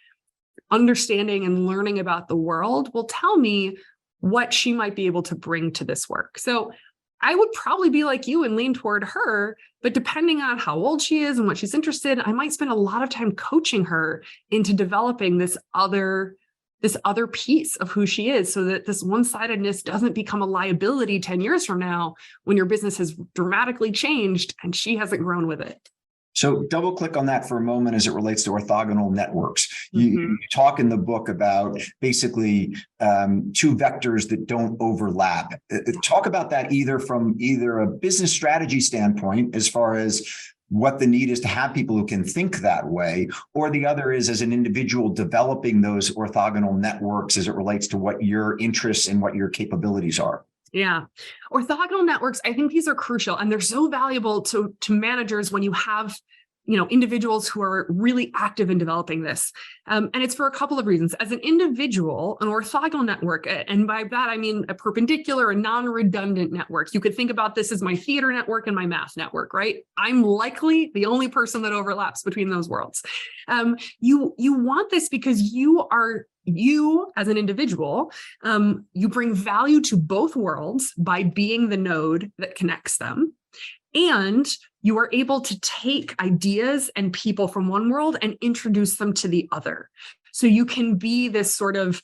understanding and learning about the world will tell me what she might be able to bring to this work. So I would probably be like you and lean toward her, but depending on how old she is and what she's interested in, I might spend a lot of time coaching her into developing this other piece of who she is, so that this one-sidedness doesn't become a liability 10 years from now when your business has dramatically changed and she hasn't grown with it.
So double click on that for a moment as it relates to orthogonal networks. You talk in the book about basically two vectors that don't overlap. Talk about that either from a business strategy standpoint, as far as what the need is to have people who can think that way, or the other is as an individual developing those orthogonal networks as it relates to what your interests and what your capabilities are.
Yeah. Orthogonal networks, I think these are crucial, and they're so valuable to managers when you have, individuals who are really active in developing this. And it's for a couple of reasons. As an individual, an orthogonal network, and by that, I mean a perpendicular and non-redundant network. You could think about this as my theater network and my math network, right? I'm likely the only person that overlaps between those worlds. You want this because you as an individual, you bring value to both worlds by being the node that connects them. And you are able to take ideas and people from one world and introduce them to the other. So you can be this sort of,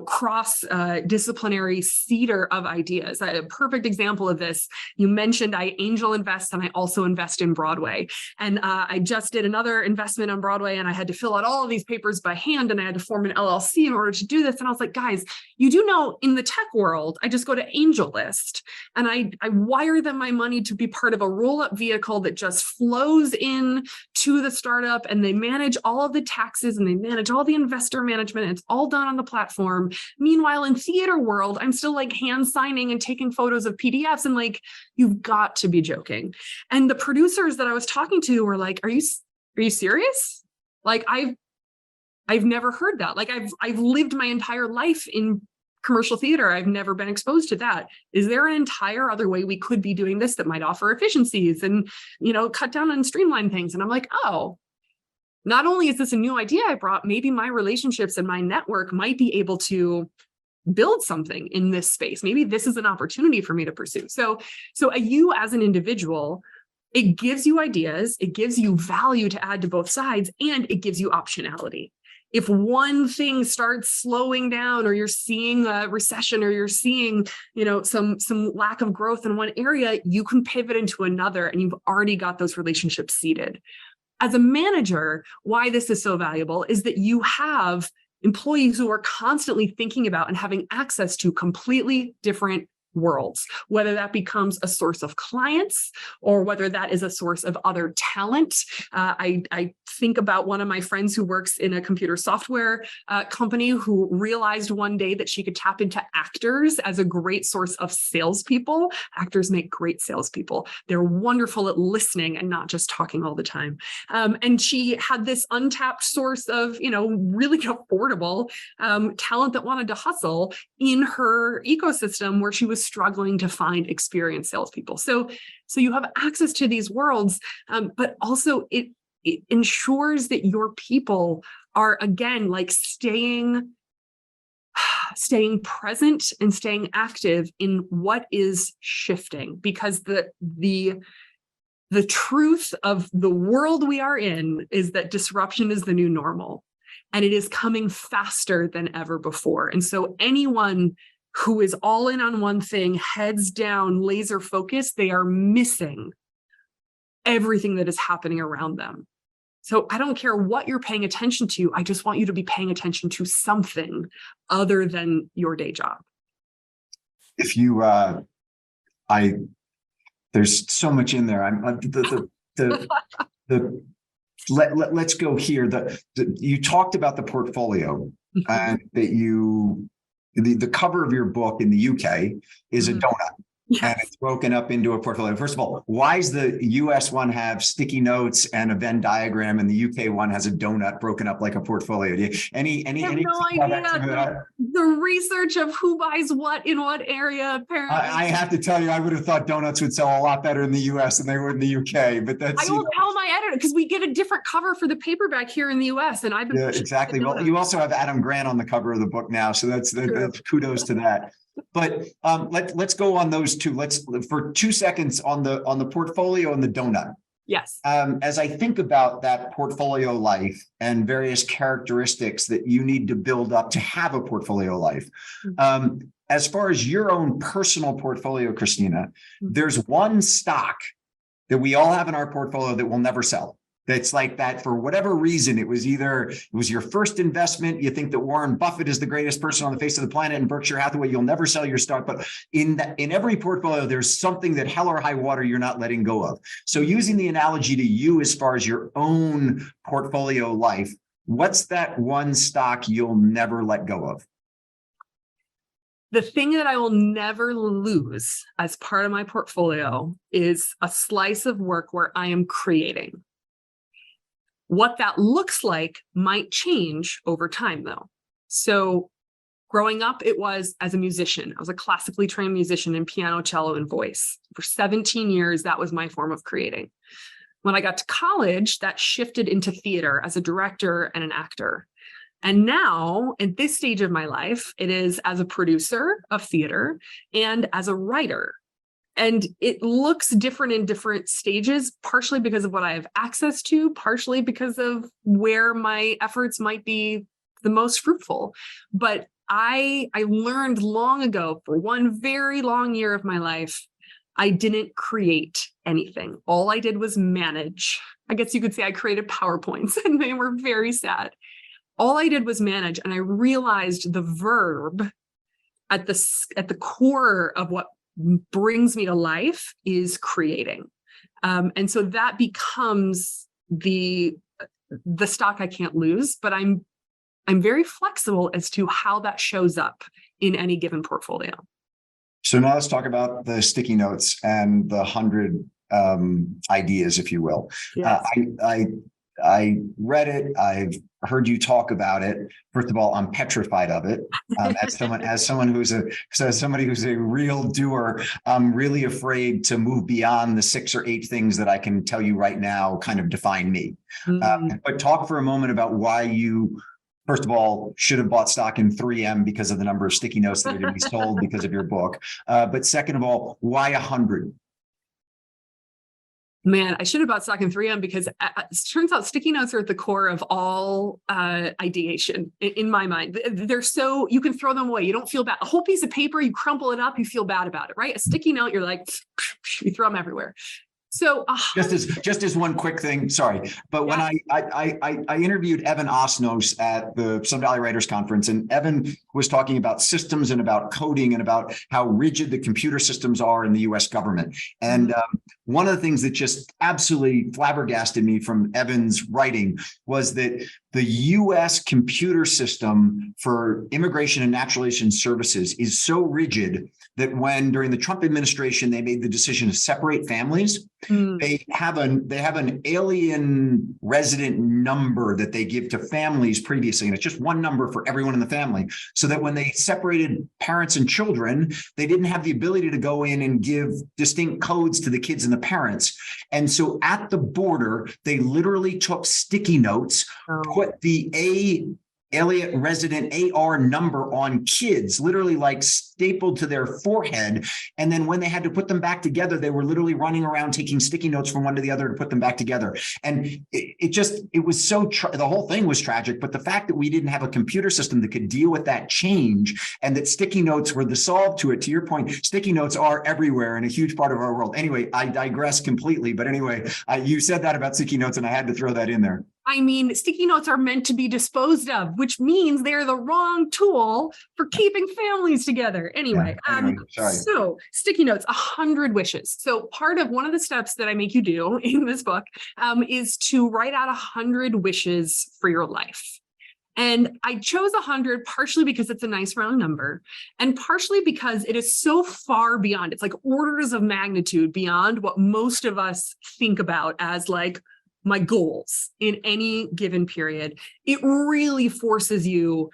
cross-disciplinary seeder of ideas. A perfect example of this, you mentioned I angel invest and I also invest in Broadway. And I just did another investment on Broadway and I had to fill out all of these papers by hand and I had to form an LLC in order to do this. And I was like, guys, you do know in the tech world, I just go to AngelList and I wire them my money to be part of a roll-up vehicle that just flows in to the startup, and they manage all of the taxes and they manage all the investor management. And it's all done on the platform. Meanwhile, in theater world, I'm still like hand signing and taking photos of PDFs, and like, you've got to be joking. And the producers that I was talking to were like, are you serious? Like, I've never heard that. Like, I've lived my entire life in commercial theater. I've never been exposed to that. Is there an entire other way we could be doing this that might offer efficiencies and, cut down and streamline things? And I'm like, oh, not only is this a new idea I brought, maybe my relationships and my network might be able to build something in this space. Maybe this is an opportunity for me to pursue. So you as an individual, it gives you ideas, it gives you value to add to both sides, and it gives you optionality. If one thing starts slowing down, or you're seeing a recession, or you're seeing, some lack of growth in one area, you can pivot into another, and you've already got those relationships seeded. As a manager, why this is so valuable is that you have employees who are constantly thinking about and having access to completely different worlds, whether that becomes a source of clients or whether that is a source of other talent. I think about one of my friends who works in a computer software company who realized one day that she could tap into actors as a great source of salespeople. Actors make great salespeople. They're wonderful at listening and not just talking all the time. And she had this untapped source of, really affordable talent that wanted to hustle in her ecosystem where she was struggling to find experienced salespeople. So you have access to these worlds, but also it ensures that your people are, again, like staying present and staying active in what is shifting, because the truth of the world we are in is that disruption is the new normal, and it is coming faster than ever before. And so anyone who is all in on one thing, heads down, laser focused, they are missing everything that is happening around them. So I don't care what you're paying attention to. I just want you to be paying attention to something other than your day job.
If you, there's so much in there. Let's go here. You talked about the portfolio, and that the cover of your book in the UK is a donut. Yes. And it's broken up into a portfolio. First of all, why does the US one have sticky notes and a Venn diagram, and the UK one has a donut broken up like a portfolio? Do you, any
I have no idea. The research of who buys what in what area, apparently.
I have to tell you, I would have thought donuts would sell a lot better in the US than they would in the UK. But that's,
I will tell my editor, because we get a different cover for the paperback here in the US, and I've been
exactly. Well, you also have Adam Grant on the cover of the book now, so that's kudos to that. But let's go on those two. Let's for 2 seconds on the portfolio and the donut.
Yes.
As I think about that portfolio life and various characteristics that you need to build up to have a portfolio life, as far as your own personal portfolio, Christina, there's one stock that we all have in our portfolio that will never sell. That's like that for whatever reason. It was your first investment. You think that Warren Buffett is the greatest person on the face of the planet, and Berkshire Hathaway, you'll never sell your stock. But in every portfolio, there's something that hell or high water you're not letting go of. So using the analogy to you as far as your own portfolio life, what's that one stock you'll never let go of?
The thing that I will never lose as part of my portfolio is a slice of work where I am creating. What that looks like might change over time, though. So growing up, it was as a musician. I was a classically trained musician in piano, cello, and voice. For 17 years, that was my form of creating. When I got to college, that shifted into theater as a director and an actor. And now, at this stage of my life, it is as a producer of theater and as a writer. And it looks different in different stages, partially because of what I have access to, partially because of where my efforts might be the most fruitful. But I learned long ago, for one very long year of my life, I didn't create anything. All I did was manage. I guess you could say I created PowerPoints, and they were very sad. All I did was manage, and I realized the verb at the core of what brings me to life is creating. And so that becomes the stock I can't lose, but I'm very flexible as to how that shows up in any given portfolio.
So now let's talk about the sticky notes and the 100 ideas, if you will.
Yes.
I read it. I've heard you talk about it. First of all, I'm petrified of it. As somebody who's a real doer, I'm really afraid to move beyond the 6 or 8 things that I can tell you right now kind of define me. But talk for a moment about why you first of all, should have bought stock in 3M because of the number of sticky notes that are going to be sold because of your book. But second of all, why 100?
Man, I should have bought stock in 3M because it turns out sticky notes are at the core of all ideation in my mind. They're so, you can throw them away. You don't feel bad. A whole piece of paper, you crumple it up, you feel bad about it, right? A sticky note, you're like, you throw them everywhere. So
just as one quick thing, sorry, but when I interviewed Evan Osnos at the Sun Valley Writers Conference, and Evan was talking about systems and about coding and about how rigid the computer systems are in the U.S. government. And one of the things that just absolutely flabbergasted me from Evan's writing was that the U.S. computer system for immigration and naturalization services is so rigid that when during the Trump administration they made the decision to separate families, they have an alien resident number that they give to families previously, and it's just one number for everyone in the family, so that when they separated parents and children, they didn't have the ability to go in and give distinct codes to the kids and the parents. And so at the border, they literally took sticky notes, put the alien resident AR number on kids, literally like stapled to their forehead. And then when they had to put them back together, they were literally running around taking sticky notes from one to the other to put them back together. And it was so, the whole thing was tragic, but the fact that we didn't have a computer system that could deal with that change and that sticky notes were the solve to it, to your point, sticky notes are everywhere and a huge part of our world. Anyway, I digress completely, but anyway, you said that about sticky notes and I had to throw that in there.
I mean, sticky notes are meant to be disposed of, which means they're the wrong tool for keeping families together. Anyway, so sticky notes, 100 wishes. So one of the steps that I make you do in this book is to write out 100 wishes for your life. And I chose 100 partially because it's a nice round number, and partially because it is so far beyond, it's like orders of magnitude beyond what most of us think about as like my goals in any given period. It really forces you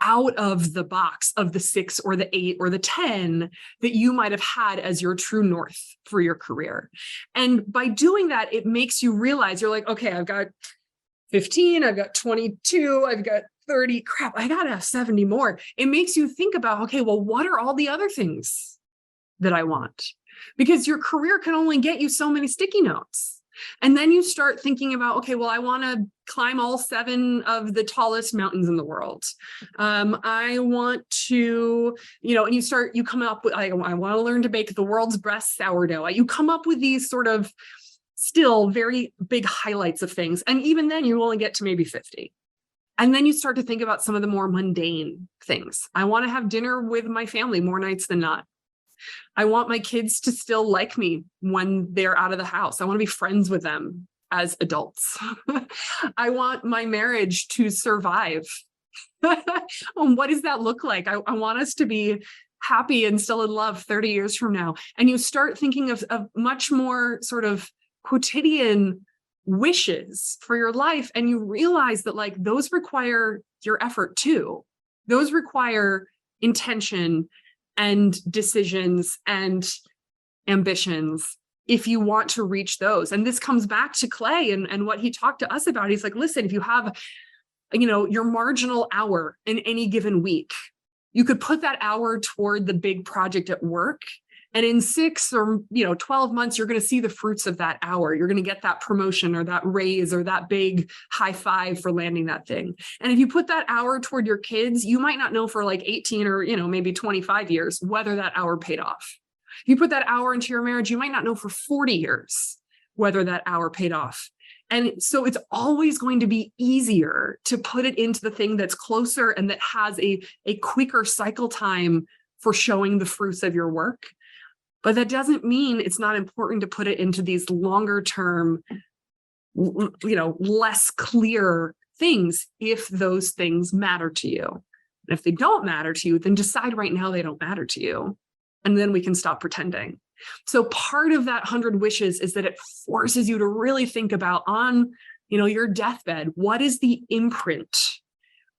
out of the box of the 6 or the 8 or the 10 that you might have had as your true north for your career. And by doing that, it makes you realize you're like, okay, I've got 15, I've got 22, I've got 30, crap, I gotta have 70 more. It makes you think about, okay, well, what are all the other things that I want? Because your career can only get you so many sticky notes. And then you start thinking about, okay, well, I want to climb all 7 of the tallest mountains in the world. I want to, and you come up with, I want to learn to bake the world's best sourdough. You come up with these sort of still very big highlights of things. And even then you only get to maybe 50. And then you start to think about some of the more mundane things. I want to have dinner with my family more nights than not. I want my kids to still like me when they're out of the house. I want to be friends with them as adults. I want my marriage to survive. What does that look like? I want us to be happy and still in love 30 years from now. And you start thinking of much more sort of quotidian wishes for your life. And you realize that like those require your effort too. Those require intention and decisions and ambitions if you want to reach those. And this comes back to Clay and what he talked to us about. He's like, listen, if you have, your marginal hour in any given week, you could put that hour toward the big project at work. And in 6 or 12 months, you're going to see the fruits of that hour. You're going to get that promotion or that raise or that big high five for landing that thing. And if you put that hour toward your kids, you might not know for like 18 or maybe 25 years whether that hour paid off. If you put that hour into your marriage, you might not know for 40 years whether that hour paid off. And so it's always going to be easier to put it into the thing that's closer and that has a quicker cycle time for showing the fruits of your work. But that doesn't mean it's not important to put it into these longer term, less clear things if those things matter to you. And if they don't matter to you, then decide right now they don't matter to you. And then we can stop pretending. So part of that 100 wishes is that it forces you to really think about on, your deathbed, what is the imprint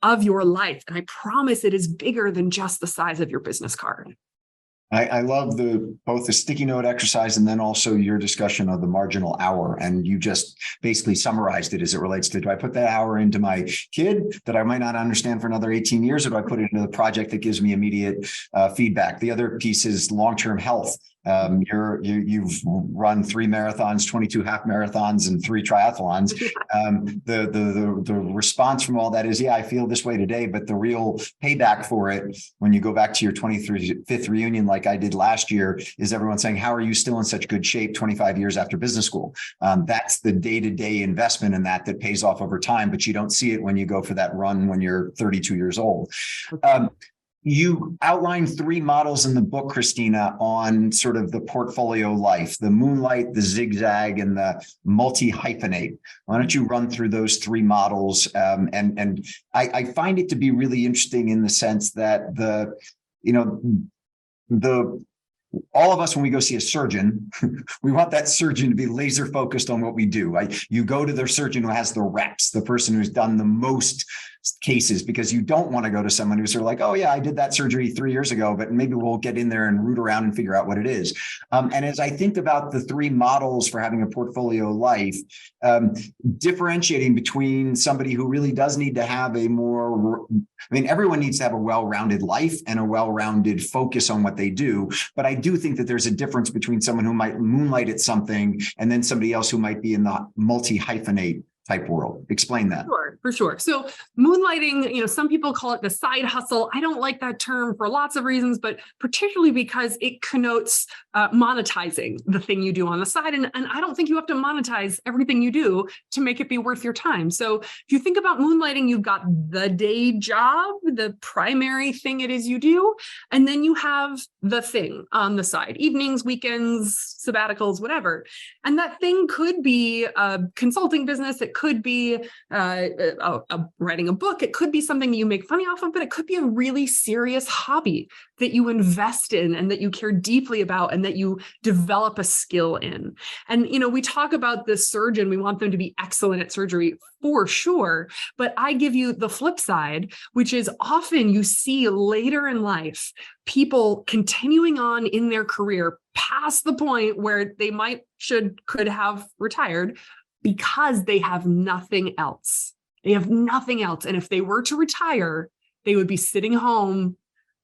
of your life? And I promise it is bigger than just the size of your business card.
I love both the sticky note exercise and then also your discussion of the marginal hour. And you just basically summarized it as it relates to, do I put that hour into my kid that I might not understand for another 18 years, or do I put it into the project that gives me immediate feedback? The other piece is long-term health. You've run 3 marathons, 22 half marathons, and 3 triathlons. The response from all that is, yeah, I feel this way today, but the real payback for it, when you go back to your 25th reunion, like I did last year, is everyone saying, how are you still in such good shape 25 years after business school? That's the day-to-day investment in that pays off over time, but you don't see it when you go for that run when you're 32 years old. You outline 3 models in the book, Christina, on sort of the portfolio life, the moonlight, the zigzag, and the multi-hyphenate. Why don't you run through those 3 models? And I find it to be really interesting in the sense that all of us, when we go see a surgeon, we want that surgeon to be laser focused on what we do. You go to the surgeon who has the reps, the person who's done the most cases, because you don't want to go to someone who's sort of like, oh yeah, I did that surgery 3 years ago, but maybe we'll get in there and root around and figure out what it is. And as I think about the 3 models for having a portfolio life, differentiating between somebody who really does need to have everyone needs to have a well-rounded life and a well-rounded focus on what they do. But I do think that there's a difference between someone who might moonlight at something and then somebody else who might be in the multi-hyphenate type world. Explain that.
Sure, for sure. So moonlighting, some people call it the side hustle. I don't like that term for lots of reasons, but particularly because it connotes monetizing the thing you do on the side. And I don't think you have to monetize everything you do to make it be worth your time. So if you think about moonlighting, you've got the day job, the primary thing it is you do, and then you have the thing on the side, evenings, weekends, sabbaticals, whatever. And that thing could be a consulting business. It could be writing a book. It could be something you make money off of, but it could be a really serious hobby that you invest in and that you care deeply about and that you develop a skill in. And, we talk about the surgeon. We want them to be excellent at surgery for sure. But I give you the flip side, which is often you see later in life, people continuing on in their career past the point where they could have retired, because they have nothing else. They have nothing else. And if they were to retire, they would be sitting home,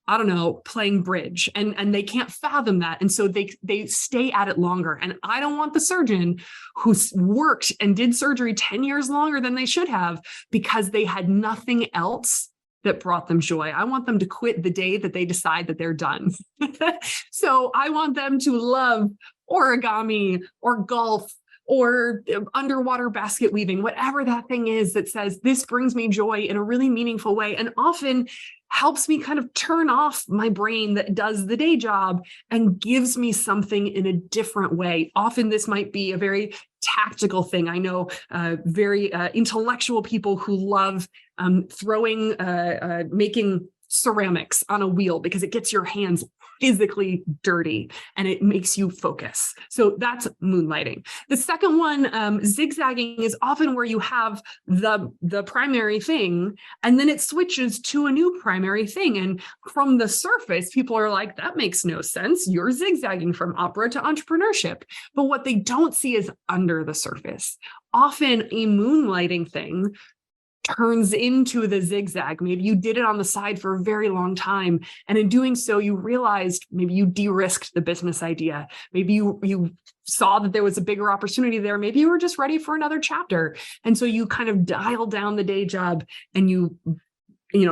I don't know, playing bridge. And they can't fathom that. And so they stay at it longer. And I don't want the surgeon who's worked and did surgery 10 years longer than they should have because they had nothing else that brought them joy. I want them to quit the day that they decide that they're done. So I want them to love origami or golf or underwater basket weaving, whatever that thing is that says, this brings me joy in a really meaningful way, and often helps me kind of turn off my brain that does the day job and gives me something in a different way. Often this might be a very tactical thing. I know very intellectual people who love making ceramics on a wheel because it gets your hands physically dirty and it makes you focus. So that's moonlighting. The second one, zigzagging, is often where you have the primary thing and then it switches to a new primary thing. And from the surface, people are like, that makes no sense. You're zigzagging from opera to entrepreneurship. But what they don't see is under the surface. Often a moonlighting thing turns into the zigzag. Maybe you did it on the side for a very long time. And in doing so, you realized maybe you de-risked the business idea. Maybe you saw that there was a bigger opportunity there. Maybe you were just ready for another chapter. And so you kind of dial down the day job and you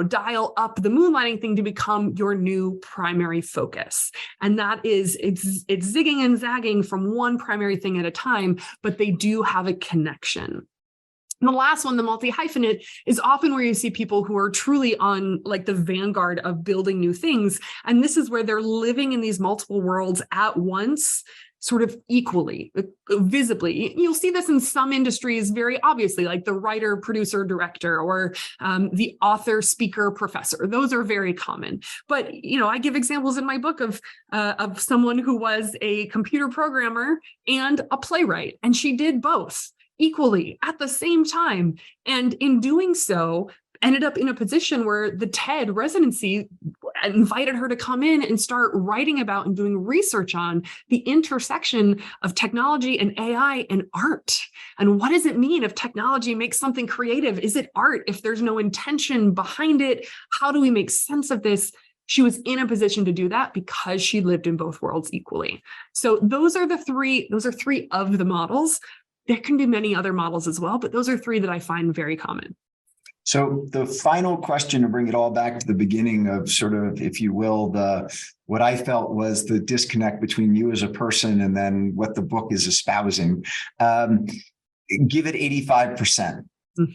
dial up the moonlighting thing to become your new primary focus. And that is, it's zigging and zagging from one primary thing at a time, but they do have a connection. And the last one, the multi-hyphenate, is often where you see people who are truly on like the vanguard of building new things. And this is where they're living in these multiple worlds at once, sort of equally, visibly. You'll see this in some industries very obviously, like the writer, producer, director, or the author, speaker, professor. Those are very common. But, I give examples in my book of someone who was a computer programmer and a playwright, and she did both equally at the same time. And in doing so, ended up in a position where the TED residency invited her to come in and start writing about and doing research on the intersection of technology and AI and art. And what does it mean if technology makes something creative? Is it art if there's no intention behind it? How do we make sense of this? She was in a position to do that because she lived in both worlds equally. So those are three of the models. There can be many other models as well, but those are three that I find very common.
So the final question, to bring it all back to the beginning of sort of, if you will, what I felt was the disconnect between you as a person and then what the book is espousing. Give it 85%.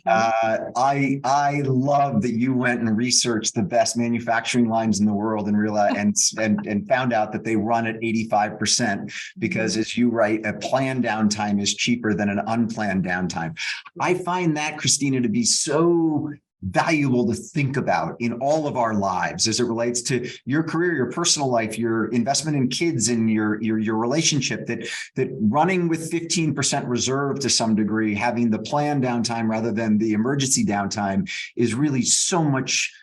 I love that you went and researched the best manufacturing lines in the world and realized and found out that they run at 85% because, as you write, a planned downtime is cheaper than an unplanned downtime. I find that, Christina, to be so valuable to think about in all of our lives as it relates to your career, your personal life, your investment in kids, and your relationship, that running with 15% reserve to some degree, having the planned downtime rather than the emergency downtime, is really so much.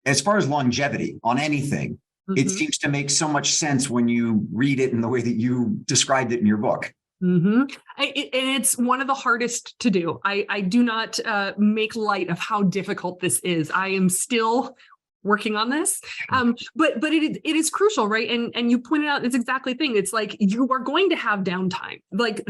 As far as longevity on anything, it seems to make so much sense when you read it in the way that you described it in your book.
And it's one of the hardest to do. I do not make light of how difficult this is. I am still working on this, but it is crucial, right? And you pointed out it's exactly the thing. It's like you are going to have downtime. Like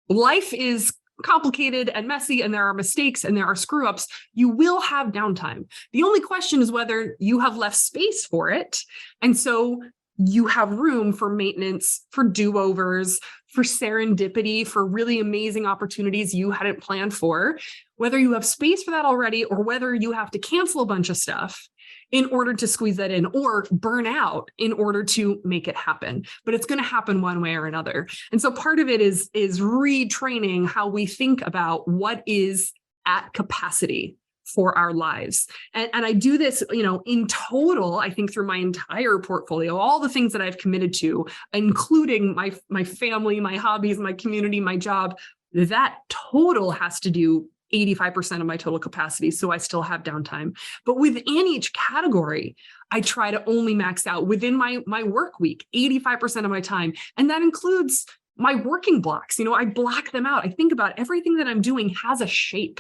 life is complicated and messy, and there are mistakes and there are screw ups. You will have downtime. The only question is whether you have left space for it, and so you have room for maintenance, for do-overs, for serendipity, for really amazing opportunities you hadn't planned for, whether you have space for that already or whether you have to cancel a bunch of stuff in order to squeeze that in, or burn out in order to make it happen. But it's going to happen one way or another. And so part of it is retraining how we think about what is at capacity for our lives. And I do this, in total, I think through my entire portfolio, all the things that I've committed to, including my family, my hobbies, my community, my job, that total has to do 85% of my total capacity. So I still have downtime. But within each category, I try to only max out within my work week, 85% of my time. And that includes my working blocks. I block them out. I think about everything that I'm doing has a shape.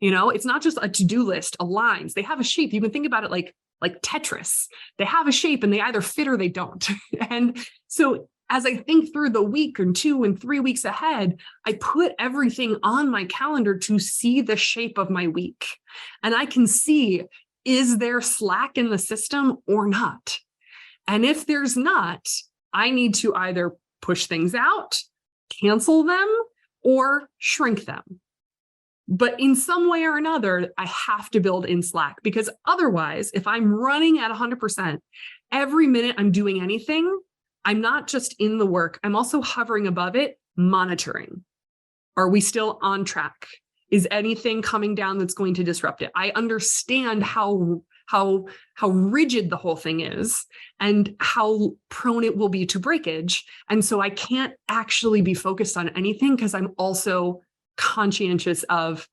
It's not just a to-do list of lines. They have a shape. You can think about it like Tetris. They have a shape and they either fit or they don't. And so as I think through the week and 2 and 3 weeks ahead, I put everything on my calendar to see the shape of my week. And I can see, is there slack in the system or not? And if there's not, I need to either push things out, cancel them, or shrink them. But in some way or another, I have to build in slack, because otherwise, if I'm running at 100%, every minute I'm doing anything, I'm not just in the work, I'm also hovering above it, monitoring. Are we still on track? Is anything coming down that's going to disrupt it? I understand how rigid the whole thing is and how prone it will be to breakage. And so I can't actually be focused on anything because I'm also conscientious of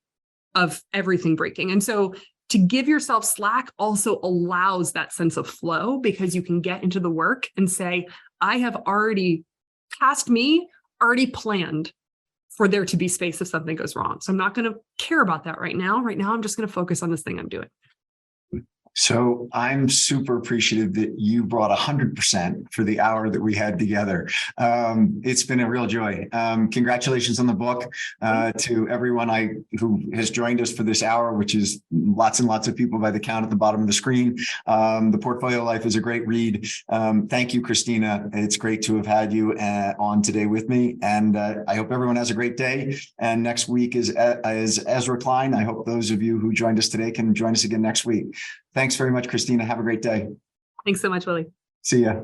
everything breaking. And so to give yourself slack also allows that sense of flow, because you can get into the work and say, I have already already planned for there to be space if something goes wrong. So I'm not going to care about that right now. Right now, I'm just going to focus on this thing I'm doing.
So I'm super appreciative that you brought 100% for the hour that we had together. It's been a real joy. Congratulations on the book to everyone who has joined us for this hour, which is lots and lots of people by the count at the bottom of the screen. The Portfolio Life is a great read. Thank you, Christina. It's great to have had you on today with me. And I hope everyone has a great day. And next week is Ezra Klein. I hope those of you who joined us today can join us again next week. Thanks very much, Christina. Have a great day.
Thanks so much, Willy.
See ya.